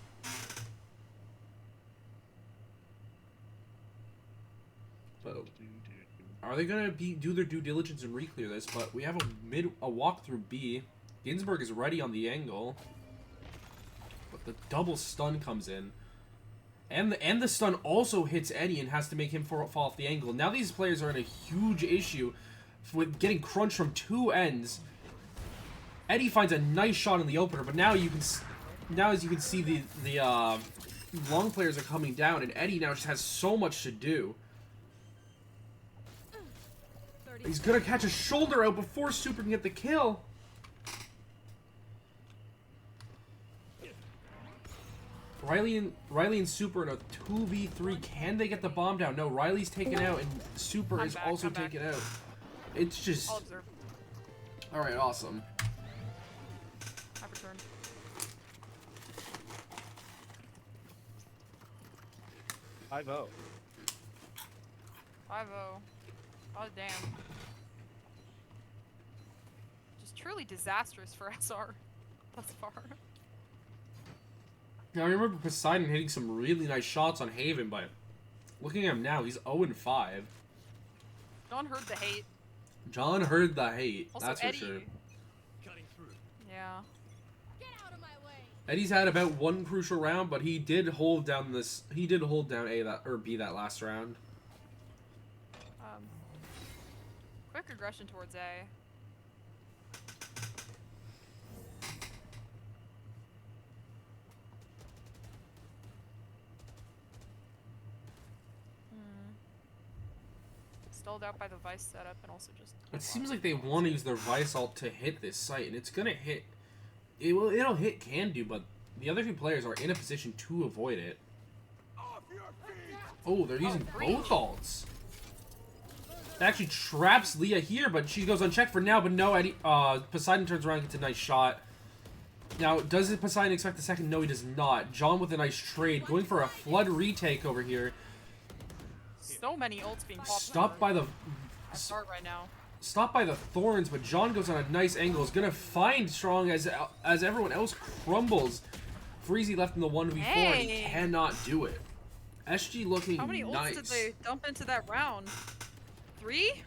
[SPEAKER 1] But are they gonna do their due diligence and re-clear this? But we have a walk through B. Ginsburg is ready on the angle, but the double stun comes in, and the stun also hits Eddie and has to make him fall off the angle. Now these players are in a huge issue with getting crunched from 2 ends. Eddie finds a nice shot in the opener, but now as you can see the long players are coming down, and Eddie now just has so much to do.
[SPEAKER 3] 30
[SPEAKER 1] He's gonna catch a shoulder out before Super can get the kill. Riley and Super in a 2v3. Can they get the bomb down? No, Riley's taken out, and Super
[SPEAKER 2] I'm
[SPEAKER 1] is
[SPEAKER 2] back,
[SPEAKER 1] also
[SPEAKER 2] I'm back.
[SPEAKER 1] taken out. It's just...
[SPEAKER 2] I'll observe.
[SPEAKER 1] Alright, awesome.
[SPEAKER 2] I've returned.
[SPEAKER 4] 5-0.
[SPEAKER 2] 5-0. Oh damn. Just truly disastrous for SR thus far.
[SPEAKER 1] Now, I remember Poseidon hitting some really nice shots on Haven, but looking at him now, he's 0-5.
[SPEAKER 2] John heard the hate.
[SPEAKER 1] John heard the hate,
[SPEAKER 2] Also,
[SPEAKER 1] that's
[SPEAKER 2] Eddie.
[SPEAKER 1] for sure.
[SPEAKER 2] Yeah.
[SPEAKER 7] Get out of my way.
[SPEAKER 1] Eddie's had about one crucial round, but he did hold down this. He did hold down B that last round.
[SPEAKER 2] Quick aggression towards A. Stalled out by the Vice setup and also just.
[SPEAKER 1] It seems like they want to use their Vice ult to hit this site, and it's gonna hit. It'll hit Can-Do, but the other two players are in a position to avoid it. Oh, they're using both ults. That actually traps Leah here, but she goes unchecked for now. But no, Eddie. Poseidon turns around and gets a nice shot. Now, does Poseidon expect the second? No, he does not. John with a nice trade, going for a flood retake over here.
[SPEAKER 2] So many ults being popped.
[SPEAKER 1] Stopped by the.
[SPEAKER 2] Start right now.
[SPEAKER 1] Stopped by the thorns, but John goes on a nice angle. Is gonna find Strong as everyone else crumbles. Freezy left in the 1v4 and he
[SPEAKER 2] Hey.
[SPEAKER 1] cannot do it. SG looking
[SPEAKER 2] How many
[SPEAKER 1] nice.
[SPEAKER 2] ults did they dump into that round? 3?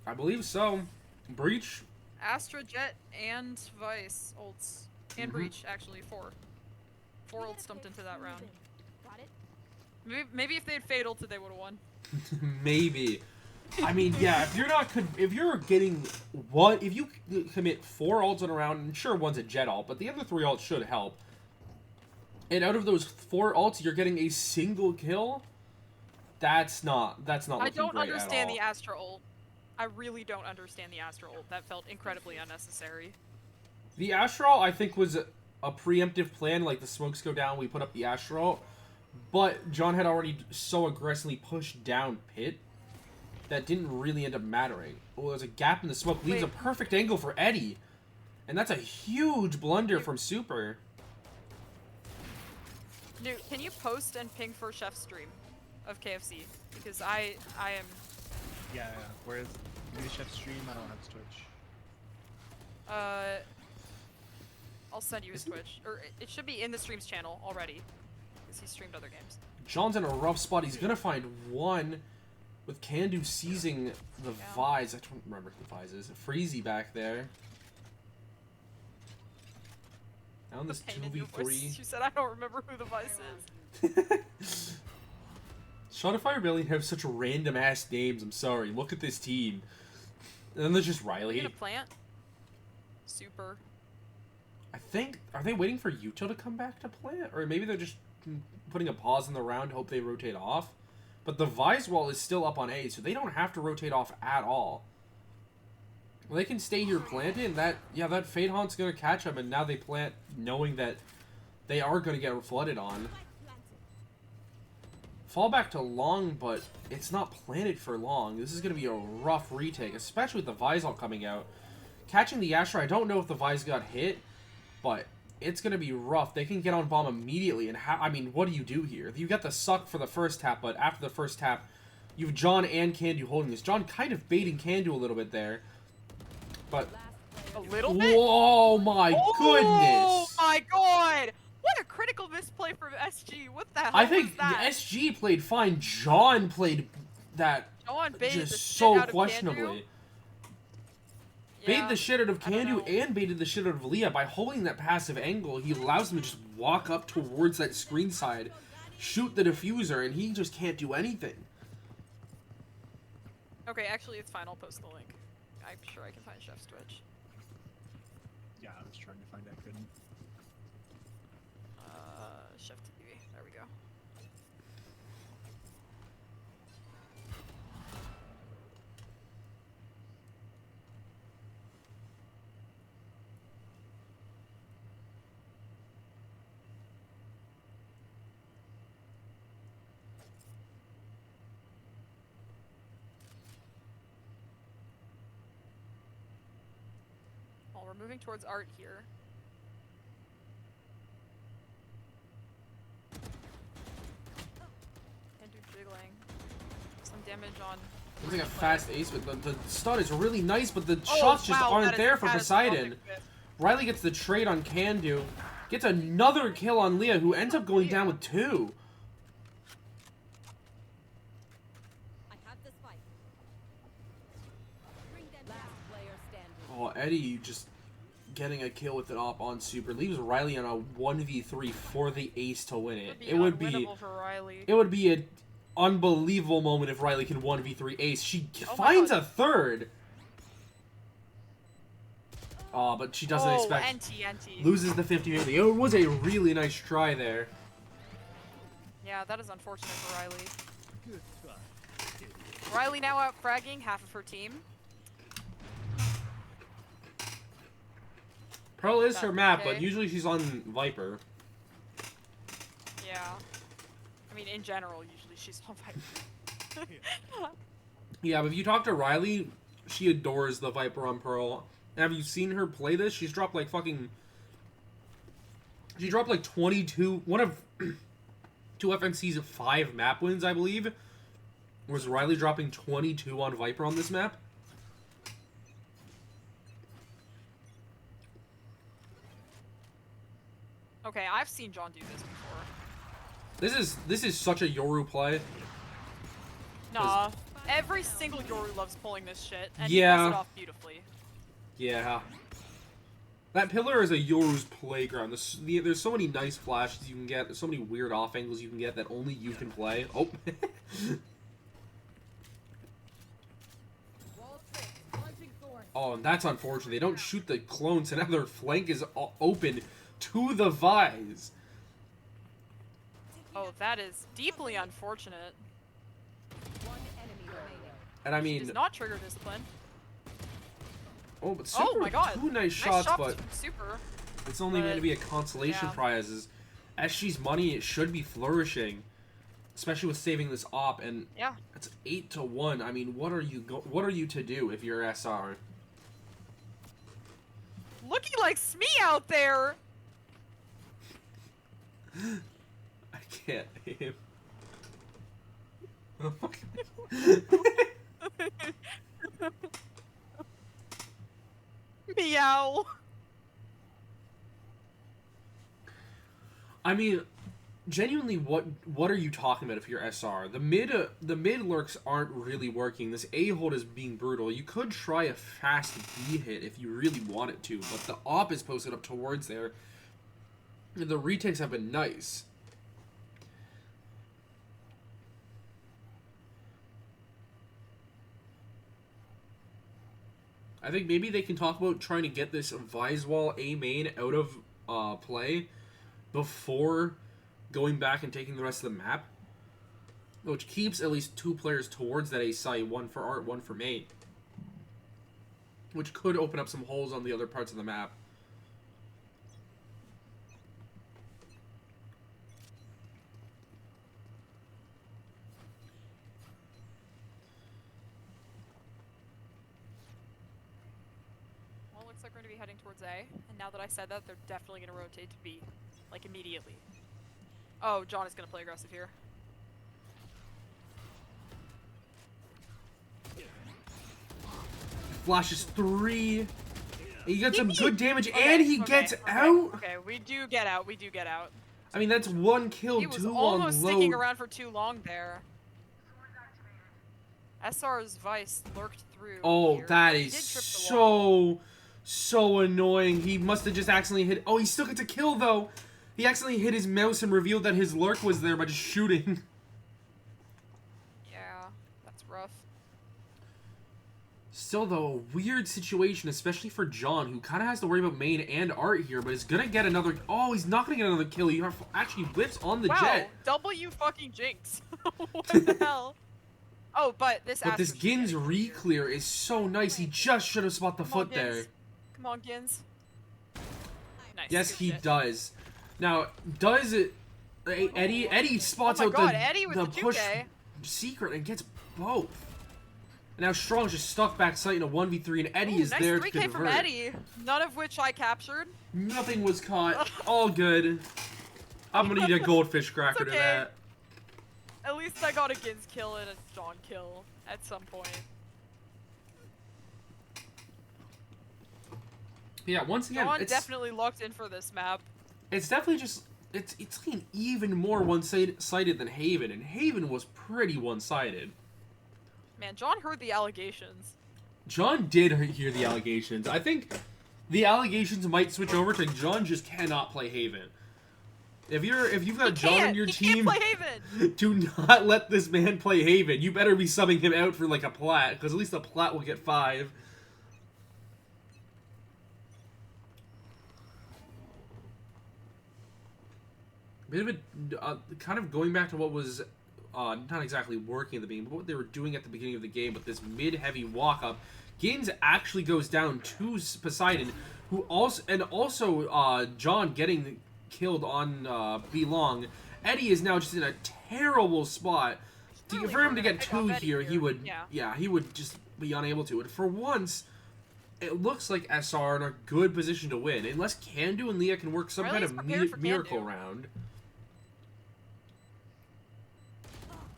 [SPEAKER 1] I believe so. Breach.
[SPEAKER 2] Astra, Jet, and Vice ults. And Breach, actually, 4. 4 ults dumped into that round.
[SPEAKER 7] Got it?
[SPEAKER 2] Maybe if they had Fade ulted, they would have won.
[SPEAKER 1] Maybe. I mean, yeah. If you commit 4 ults in a round, and sure one's a Jet ult, but the other 3 ults should help. And out of those 4 ults, you're getting a single kill. That's not.
[SPEAKER 2] I
[SPEAKER 1] looking
[SPEAKER 2] don't
[SPEAKER 1] great
[SPEAKER 2] understand
[SPEAKER 1] at
[SPEAKER 2] the
[SPEAKER 1] all.
[SPEAKER 2] Astra ult. I really don't understand the Astra ult. That felt incredibly unnecessary.
[SPEAKER 1] The Astral, I think, was a preemptive plan. Like, the smokes go down, we put up the Astral. But John had already so aggressively pushed down Pit that didn't really end up mattering. Well, there's a gap in the smoke. Leaves a
[SPEAKER 2] Wait.
[SPEAKER 1] perfect angle for Eddie. And that's a huge blunder from Super.
[SPEAKER 2] Dude, can you post and ping for Chef's stream of KFC? Because I am...
[SPEAKER 4] Yeah. Where is maybe Chef stream? I don't have Twitch.
[SPEAKER 2] I'll send you his Twitch. Or it should be in the stream's channel already. Because he streamed other games.
[SPEAKER 1] John's in a rough spot. He's going to find one with Can-Do seizing the Vise. I don't remember who the Vise is. Freezy back there. Now in this
[SPEAKER 2] Pain in your voice.
[SPEAKER 1] 2v3.
[SPEAKER 2] She said, I don't remember who the Vice is.
[SPEAKER 1] Shotafire Billy have such random ass names. I'm sorry. Look at this team. And then there's just
[SPEAKER 2] You
[SPEAKER 1] Riley.
[SPEAKER 2] gonna plant? Super.
[SPEAKER 1] I think, are they waiting for Yuto to come back to plant? Or maybe they're just putting a pause in the round, hope they rotate off. But the Vise wall is still up on A, so they don't have to rotate off at all. They can stay here planted, and that Fade Haunt's gonna catch them, and now they plant knowing that they are gonna get flooded on.
[SPEAKER 7] Spike planted.
[SPEAKER 1] Fall back to long, but it's not planted for long. This is going to be a rough retake, especially with the Vise all coming out. Catching the Astra, I don't know if the Vise got hit, but it's going to be rough. They can get on bomb immediately, and I mean, what do you do here? You got the suck for the first tap, but after the first tap, you have John and Can-Do holding this. John kind of baiting Can-Do a little bit there, but...
[SPEAKER 2] A little bit?
[SPEAKER 1] Whoa, my
[SPEAKER 2] Oh
[SPEAKER 1] goodness!
[SPEAKER 2] my god! What a critical misplay from SG. What the hell
[SPEAKER 1] I think
[SPEAKER 2] was that?
[SPEAKER 1] the SG played fine. John played that
[SPEAKER 2] John baited the
[SPEAKER 1] just
[SPEAKER 2] shit
[SPEAKER 1] so
[SPEAKER 2] out of
[SPEAKER 1] questionably.
[SPEAKER 2] Can-Do.
[SPEAKER 1] Baited
[SPEAKER 2] Yeah,
[SPEAKER 1] the shit out of
[SPEAKER 2] I don't
[SPEAKER 1] Can-Do
[SPEAKER 2] know.
[SPEAKER 1] and baited the shit out of Leah. By holding that passive angle, he allows him to just walk up towards that screen side, shoot the diffuser, and he just can't do anything.
[SPEAKER 2] Okay, actually, it's fine. I'll post the link. I'm sure I can find Chef's Twitch.
[SPEAKER 4] Yeah, I was trying to find that. Couldn't.
[SPEAKER 2] Chef TV. There we go. Well, we're moving towards art here. damage on.
[SPEAKER 1] Looks like a fast ace, but the stun is really nice, but the
[SPEAKER 2] Oh,
[SPEAKER 1] shots just
[SPEAKER 2] wow, that
[SPEAKER 1] aren't
[SPEAKER 2] is
[SPEAKER 1] there for
[SPEAKER 2] catastrophic
[SPEAKER 1] Poseidon.
[SPEAKER 2] whiff.
[SPEAKER 1] Riley gets the trade on Candu. Gets another kill on Leah, who ends up going down with 2.
[SPEAKER 7] I have the spike. Bring them down.
[SPEAKER 3] Last player standing.
[SPEAKER 1] Oh, Eddie just getting a kill with an op on super leaves Riley on a 1v3 for the ace to win it. It would be
[SPEAKER 2] unwinnable for Riley.
[SPEAKER 1] it would be an unbelievable moment if Riley can 1v3 ace. She
[SPEAKER 2] Oh my
[SPEAKER 1] finds
[SPEAKER 2] God.
[SPEAKER 1] a third. Oh, but she doesn't expect.
[SPEAKER 2] NT.
[SPEAKER 1] Loses the 50-50. It was a really nice try there.
[SPEAKER 2] Yeah, that is unfortunate for Riley. Riley now out fragging half of her team.
[SPEAKER 1] Pearl is
[SPEAKER 2] That's
[SPEAKER 1] her map,
[SPEAKER 2] okay.
[SPEAKER 1] but usually she's on Viper.
[SPEAKER 2] Yeah. I mean, in general, usually she's on Viper.
[SPEAKER 1] Yeah, but if you talk to Riley, she adores the Viper on Pearl. Have you seen her play this? She's dropped like fucking... She dropped like 22... One of 2FNC's 5 map wins, I believe. Was Riley dropping 22 on Viper on this map?
[SPEAKER 2] Okay, I've seen John do this before.
[SPEAKER 1] This is such a Yoru play.
[SPEAKER 2] Nah, every single Yoru loves pulling this shit, and
[SPEAKER 1] Yeah.
[SPEAKER 2] he pulls it off beautifully.
[SPEAKER 1] Yeah. That pillar is a Yoru's playground. There's so many nice flashes you can get. There's so many weird off angles you can get that only you can play. Oh.
[SPEAKER 3] Wall trick. Launching thorn.
[SPEAKER 1] Oh, and that's unfortunate. They don't shoot the clone, so now their flank is open to the Vise.
[SPEAKER 2] Oh, that is deeply unfortunate.
[SPEAKER 3] One enemy remaining.
[SPEAKER 1] And I
[SPEAKER 2] He
[SPEAKER 1] mean,
[SPEAKER 2] does not trigger discipline.
[SPEAKER 1] oh, but Super,
[SPEAKER 2] Oh my God.
[SPEAKER 1] 2 nice
[SPEAKER 2] Nice
[SPEAKER 1] shots,
[SPEAKER 2] shots
[SPEAKER 1] but
[SPEAKER 2] from Super.
[SPEAKER 1] it's only going to
[SPEAKER 2] but-
[SPEAKER 1] be a consolation
[SPEAKER 2] yeah.
[SPEAKER 1] prize. As SG's money, it should be flourishing, especially with saving this op, and
[SPEAKER 2] Yeah.
[SPEAKER 1] it's 8-1. I mean, what are you to do if you're SR?
[SPEAKER 2] Looking like Smee out there.
[SPEAKER 1] I can't aim. Oh, fuck.
[SPEAKER 2] Meow.
[SPEAKER 1] I mean, genuinely, what are you talking about if you're SR? The mid lurks aren't really working. This A hold is being brutal. You could try a fast B hit if you really wanted to, but the op is posted up towards there. And the retakes have been nice. I think maybe they can talk about trying to get this Visewall A main out of play before going back and taking the rest of the map, which keeps at least 2 players towards that A site, 1 for art, 1 for main, which could open up some holes on the other parts of the map.
[SPEAKER 2] Well, it looks like we're gonna be heading towards A, and now that I said that, they're definitely gonna rotate to B, like immediately. Oh, John is gonna play aggressive here.
[SPEAKER 1] Flashes 3. He gets some
[SPEAKER 2] Yippee!
[SPEAKER 1] good damage,
[SPEAKER 2] Okay,
[SPEAKER 1] and he
[SPEAKER 2] okay,
[SPEAKER 1] gets
[SPEAKER 2] okay,
[SPEAKER 1] out.
[SPEAKER 2] Okay, we do get out. We do get out.
[SPEAKER 1] I mean, that's 1 kill
[SPEAKER 2] He was
[SPEAKER 1] too
[SPEAKER 2] almost
[SPEAKER 1] long
[SPEAKER 2] sticking
[SPEAKER 1] low.
[SPEAKER 2] around for too long there. SR's Vice lurked through.
[SPEAKER 1] Oh,
[SPEAKER 2] here,
[SPEAKER 1] that
[SPEAKER 2] but he
[SPEAKER 1] is
[SPEAKER 2] did trip the wall.
[SPEAKER 1] so annoying. He must have just accidentally hit. Oh, he still gets a kill though. He accidentally hit his mouse and revealed that his lurk was there by just shooting.
[SPEAKER 2] Yeah, that's rough.
[SPEAKER 1] Still though, a weird situation, especially for John, who kind of has to worry about main and art here, but is gonna get another. Oh, he's not gonna get another kill. He actually whips on the
[SPEAKER 2] Wow,
[SPEAKER 1] jet.
[SPEAKER 2] W fucking jinx. What the hell? Oh, but this.
[SPEAKER 1] But this
[SPEAKER 2] Astra should
[SPEAKER 1] Gin's
[SPEAKER 2] get it.
[SPEAKER 1] re-clear is so nice. He just should have spot the
[SPEAKER 2] Come on,
[SPEAKER 1] foot there.
[SPEAKER 2] Gins. Come on, Gins. Nice.
[SPEAKER 1] Yes,
[SPEAKER 2] good
[SPEAKER 1] he
[SPEAKER 2] shit.
[SPEAKER 1] does. Now, does it? Eddie spots
[SPEAKER 2] Oh my
[SPEAKER 1] out
[SPEAKER 2] God,
[SPEAKER 1] the
[SPEAKER 2] Eddie with
[SPEAKER 1] the
[SPEAKER 2] the
[SPEAKER 1] push
[SPEAKER 2] 2K.
[SPEAKER 1] secret and gets both. And now Strong's just stuck back sight in a 1v3, and Eddie
[SPEAKER 2] Ooh,
[SPEAKER 1] is
[SPEAKER 2] nice
[SPEAKER 1] there
[SPEAKER 2] 3K
[SPEAKER 1] to
[SPEAKER 2] from
[SPEAKER 1] convert.
[SPEAKER 2] Eddie, none of which I captured.
[SPEAKER 1] Nothing was caught. All good. I'm gonna eat a goldfish cracker
[SPEAKER 2] It's
[SPEAKER 1] to
[SPEAKER 2] okay.
[SPEAKER 1] that.
[SPEAKER 2] At least I got a Gins kill and a John kill at some point.
[SPEAKER 1] Yeah, once again,
[SPEAKER 2] John
[SPEAKER 1] it's
[SPEAKER 2] definitely locked in for this map.
[SPEAKER 1] it's definitely just it's looking even more one-sided than Haven, and Haven was pretty one-sided.
[SPEAKER 2] Man, John heard the allegations.
[SPEAKER 1] John did hear the allegations. I think the allegations might switch over to John just cannot play Haven. If you've got John on your
[SPEAKER 2] He
[SPEAKER 1] team,
[SPEAKER 2] can't play Haven.
[SPEAKER 1] do not let this man play Haven. You better be subbing him out for like a plat, because at least a plat will get 5. Bit of a kind of going back to what was not exactly working at the beginning, but what they were doing at the beginning of the game. But this mid-heavy walk-up, Gins actually goes down to Poseidon, who also John getting killed on B long. Eddie is now just in a terrible spot. For him to get 2 here, he would he would just be unable to. And for once, it looks like SR are in a good position to win, unless Kandu and Leah can work some kind of miracle round.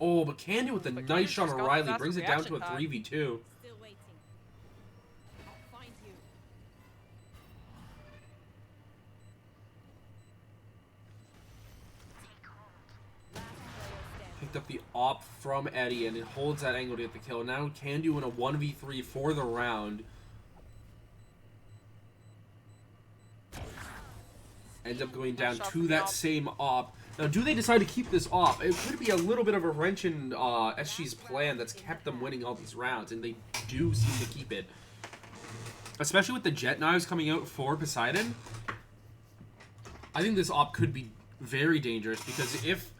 [SPEAKER 1] Oh, but Kandu with a nice shot on Riley brings it down to a 3v2.
[SPEAKER 7] Still waiting. I'll find you.
[SPEAKER 1] Picked up the op from Eddie, and it holds that angle to get the kill. Now Kandu in a 1v3 for the round. Ends up going down to that same op. Now, do they decide to keep this op? It could be a little bit of a wrench in SG's plan that's kept them winning all these rounds, and they do seem to keep it. Especially with the jet knives coming out for Poseidon. I think this op could be very dangerous, because if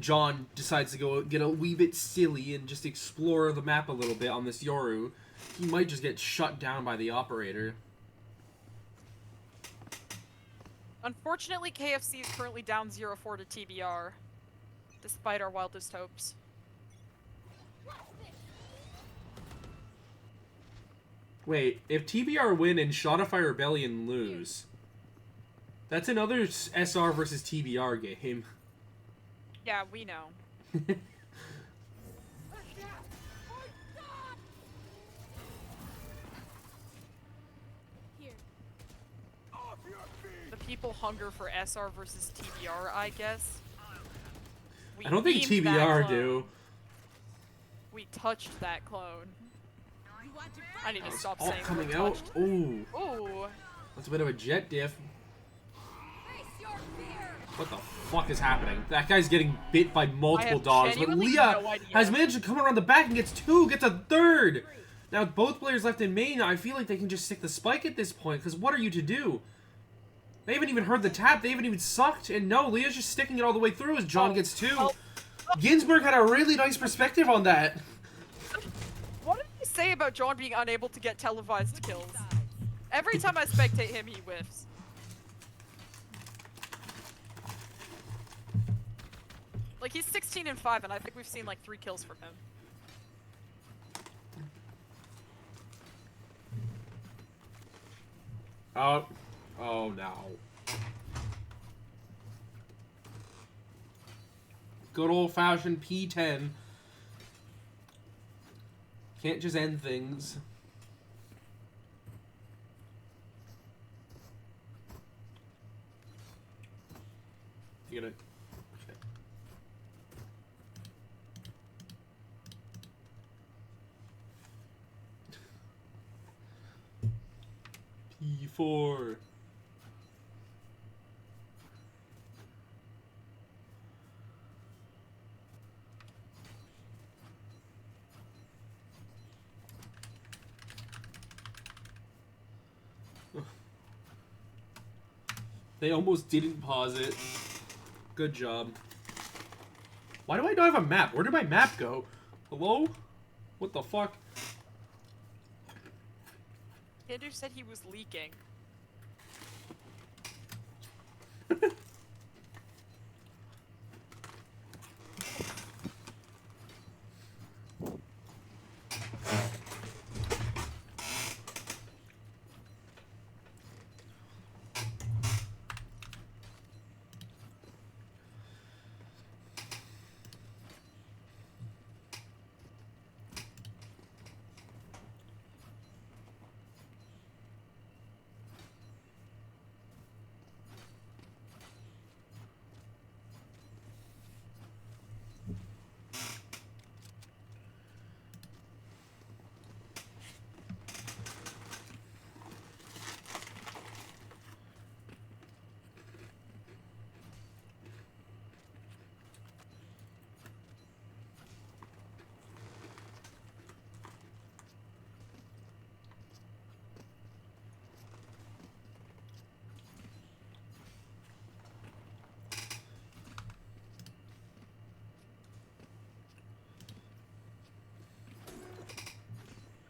[SPEAKER 1] John decides to go get a wee bit silly and just explore the map a little bit on this Yoru, he might just get shut down by the operator.
[SPEAKER 2] Unfortunately, KFC is currently down 0-4 to TBR, despite our wildest hopes.
[SPEAKER 1] Wait, if TBR win and Shotafire Rebellion lose, that's another SR versus TBR game.
[SPEAKER 2] Yeah, we know.
[SPEAKER 7] Here.
[SPEAKER 2] The people hunger for SR versus TBR, I guess. We
[SPEAKER 1] I don't think
[SPEAKER 2] memed that
[SPEAKER 1] TBR
[SPEAKER 2] clone.
[SPEAKER 1] do.
[SPEAKER 2] We touched that clone.
[SPEAKER 7] You want to
[SPEAKER 2] I need to stop
[SPEAKER 1] All
[SPEAKER 2] saying
[SPEAKER 1] coming
[SPEAKER 2] we're
[SPEAKER 1] out.
[SPEAKER 2] touched.
[SPEAKER 1] Ooh,
[SPEAKER 2] Ooh.
[SPEAKER 1] that's a bit of a jet diff.
[SPEAKER 7] face your fear?
[SPEAKER 1] What the fuck is happening? That guy's getting bit by multiple
[SPEAKER 2] have
[SPEAKER 1] dogs, but
[SPEAKER 2] genuinely
[SPEAKER 1] Leah
[SPEAKER 2] no idea.
[SPEAKER 1] has managed to come around the back and gets 2, gets a 3rd. Now, with both players left in main, I feel like they can just stick the spike at this point, because what are you to do? They haven't even heard the tap, they haven't even sucked, and no, Leah's just sticking it all the way through as John gets 2. Ginsburg had a really nice perspective on that.
[SPEAKER 2] What did you say about John being unable to get televised kills? Every time I spectate him, he whiffs. Like, he's 16-5, and I think we've seen like 3 kills from him.
[SPEAKER 1] Oh no. Good old-fashioned P10. Can't just end things. You gonna... Okay. P4. They almost didn't pause it. Good job. Why do I not have a map? Where did my map go? Hello? What the fuck?
[SPEAKER 2] Andrew said he was leaking.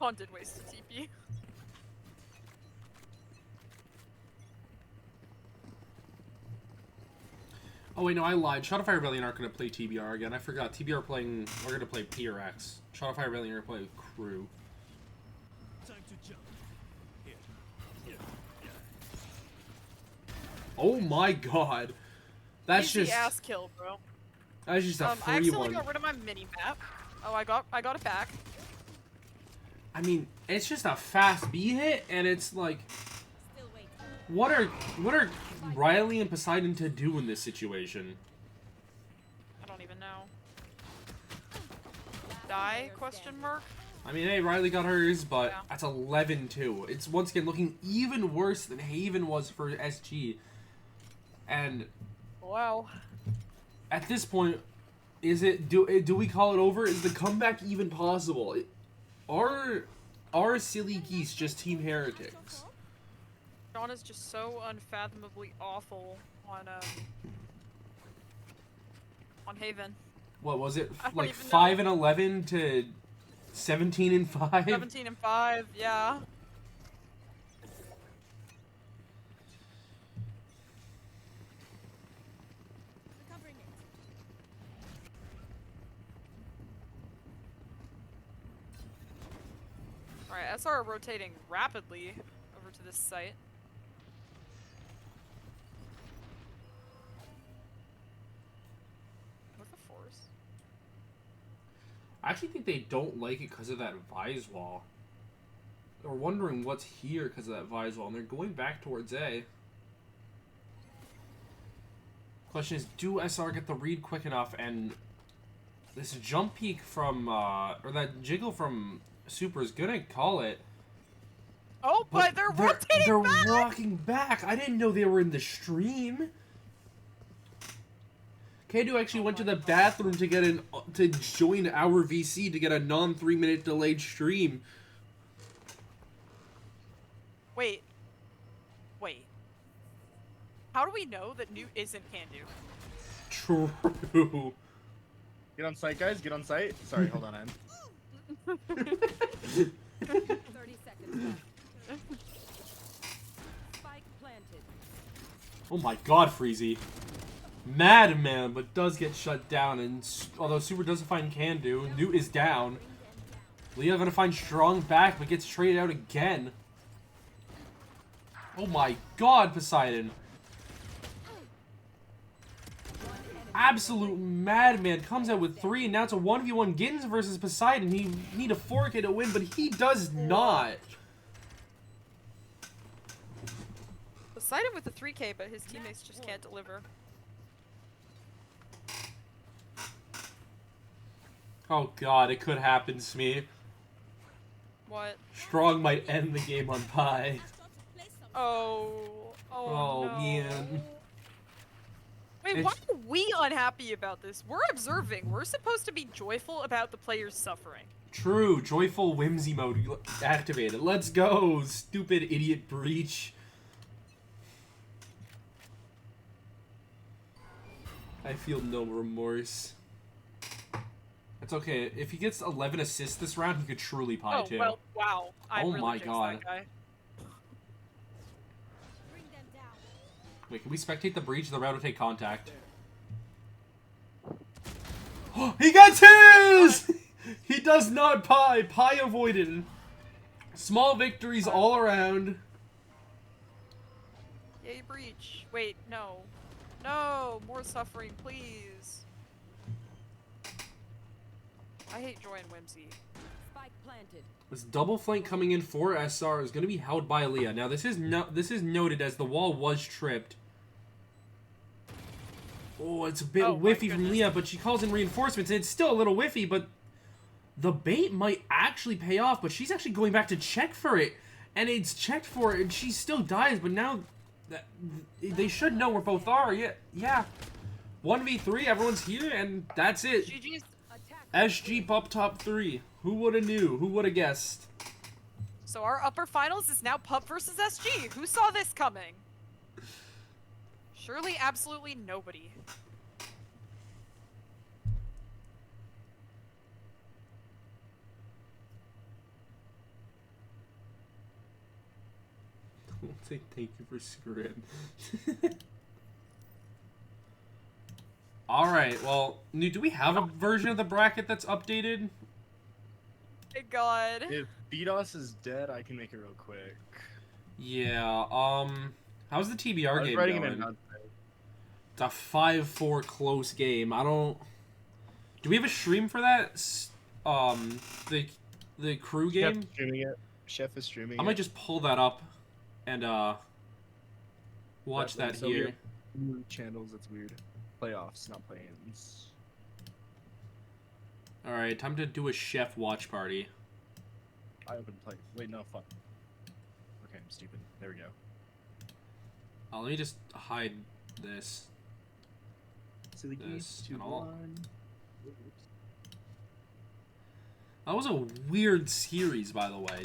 [SPEAKER 2] Pawn did waste a TP.
[SPEAKER 1] Oh wait, no, I lied. Shadowfire Rebellion aren't gonna play TBR again. I forgot. TBR are gonna play PRX. Shadowfire Rebellion are gonna play Crew. Oh my god. That's
[SPEAKER 2] Easy
[SPEAKER 1] just
[SPEAKER 2] ass kill, bro.
[SPEAKER 1] that's just a
[SPEAKER 2] I
[SPEAKER 1] free
[SPEAKER 2] accidentally
[SPEAKER 1] one.
[SPEAKER 2] got rid of my mini map. Oh, I got it back.
[SPEAKER 1] I mean, it's just a fast B hit, and it's like,
[SPEAKER 7] Still waiting.
[SPEAKER 1] what are Riley and Poseidon to do in this situation?
[SPEAKER 2] I don't even know. Die? Question mark.
[SPEAKER 1] I mean, hey, Riley got hers, but
[SPEAKER 2] Yeah.
[SPEAKER 1] that's 11-2. It's once again looking even worse than Haven was for SG. And
[SPEAKER 2] Wow.
[SPEAKER 1] at this point, do we call it over? Is the comeback even possible? Are silly geese just team heretics?
[SPEAKER 2] Sean is just so unfathomably awful on Haven.
[SPEAKER 1] What was it?
[SPEAKER 2] I don't
[SPEAKER 1] Like
[SPEAKER 2] even know.
[SPEAKER 1] 5 and 11 to 17 and 5?
[SPEAKER 2] 17 and 5, yeah.
[SPEAKER 7] Recovering it.
[SPEAKER 2] Alright, SR are rotating rapidly over to this site. With the force.
[SPEAKER 1] I actually think they don't like it because of that Vise wall. They're wondering what's here because of that Vise wall, and they're going back towards A. Question is, do SR get the read quick enough, and this jump peek from, or that jiggle from Super is gonna call it.
[SPEAKER 2] Oh, but they're rotating
[SPEAKER 1] They're
[SPEAKER 2] back!
[SPEAKER 1] walking back. I didn't know they were in the stream. Kado actually went to the bathroom to get to join our VC to get a non 3-minute delayed stream.
[SPEAKER 2] Wait. How do we know that Newt isn't Candu?
[SPEAKER 1] True.
[SPEAKER 4] Get on site, guys. Get on site. Sorry, hold on.
[SPEAKER 3] 30 seconds left. Spike planted.
[SPEAKER 1] Oh my god, Freezy. Madman, but does get shut down, and although Super doesn't find Can Do, Newt is down. Leo gonna find Strong back, but gets traded out again. Oh my god, Poseidon. Absolute madman comes out with 3, and now it's a 1v1 Giddens versus Poseidon. He need a 4K to win, but he does not.
[SPEAKER 2] Poseidon with the 3K, but his teammates just can't deliver.
[SPEAKER 1] Oh god, it could happen, Smee.
[SPEAKER 2] What?
[SPEAKER 1] Strong might end the game on Pi.
[SPEAKER 2] Oh
[SPEAKER 1] Oh,
[SPEAKER 2] no.
[SPEAKER 1] man.
[SPEAKER 2] Wait, why are we unhappy about this? We're observing. We're supposed to be joyful about the players suffering.
[SPEAKER 1] True, joyful whimsy mode activated. Let's go, stupid idiot breach. I feel no remorse. It's okay. If he gets 11 assists this round, he could truly pie
[SPEAKER 2] Oh,
[SPEAKER 1] too.
[SPEAKER 2] well, wow. I
[SPEAKER 1] Oh
[SPEAKER 2] really
[SPEAKER 1] my
[SPEAKER 2] jinxed
[SPEAKER 1] God.
[SPEAKER 2] that guy.
[SPEAKER 7] Bring them down.
[SPEAKER 1] Wait, can we spectate the breach? The round will take contact. He gets his! He does not pie. Pie avoided. Small victories all around.
[SPEAKER 2] Yay, breach. Wait, no. No, more suffering, please. I hate joy and whimsy.
[SPEAKER 3] Spike planted.
[SPEAKER 1] This double flank coming in for SR is going to be held by Leah. Now this is noted as the wall was tripped. Oh, it's a bit
[SPEAKER 2] Oh, my
[SPEAKER 1] whiffy from
[SPEAKER 2] goodness.
[SPEAKER 1] Leah, but she calls in reinforcements, and it's still a little whiffy, but the bait might actually pay off, but she's actually going back to check for it, and it's checked for it, and she still dies, but now they should know where both are. Yeah. 1v3, everyone's here, and that's it.
[SPEAKER 2] GG's.
[SPEAKER 1] SG up top 3. Who woulda knew? Who woulda guessed?
[SPEAKER 2] So our upper finals is now Pup versus SG. Who saw this coming? Surely absolutely nobody.
[SPEAKER 1] Say thank you for screwing. All right. Well, do we have a version of the bracket that's updated?
[SPEAKER 2] My God.
[SPEAKER 4] If BDOS is dead, I can make it real quick.
[SPEAKER 1] Yeah. How's the
[SPEAKER 4] I
[SPEAKER 1] TBR
[SPEAKER 4] was
[SPEAKER 1] game
[SPEAKER 4] writing
[SPEAKER 1] going?
[SPEAKER 4] it down.
[SPEAKER 1] It's a 5-4 close game. I don't. Do we have a stream for that? The crew
[SPEAKER 4] Chef
[SPEAKER 1] game.
[SPEAKER 4] is streaming it. Chef is streaming
[SPEAKER 1] I might
[SPEAKER 4] it.
[SPEAKER 1] just pull that up and watch that
[SPEAKER 4] So
[SPEAKER 1] here.
[SPEAKER 4] weird. Channels, that's weird. Playoffs, not play-ins.
[SPEAKER 1] All right, time to do a chef watch party.
[SPEAKER 4] I open play. Wait, no, fuck. Okay, I'm stupid. There we go.
[SPEAKER 1] Let me just hide this.
[SPEAKER 4] Silly
[SPEAKER 1] This
[SPEAKER 4] geese,
[SPEAKER 1] and all.
[SPEAKER 4] 2-1.
[SPEAKER 1] That was a weird series, by the way.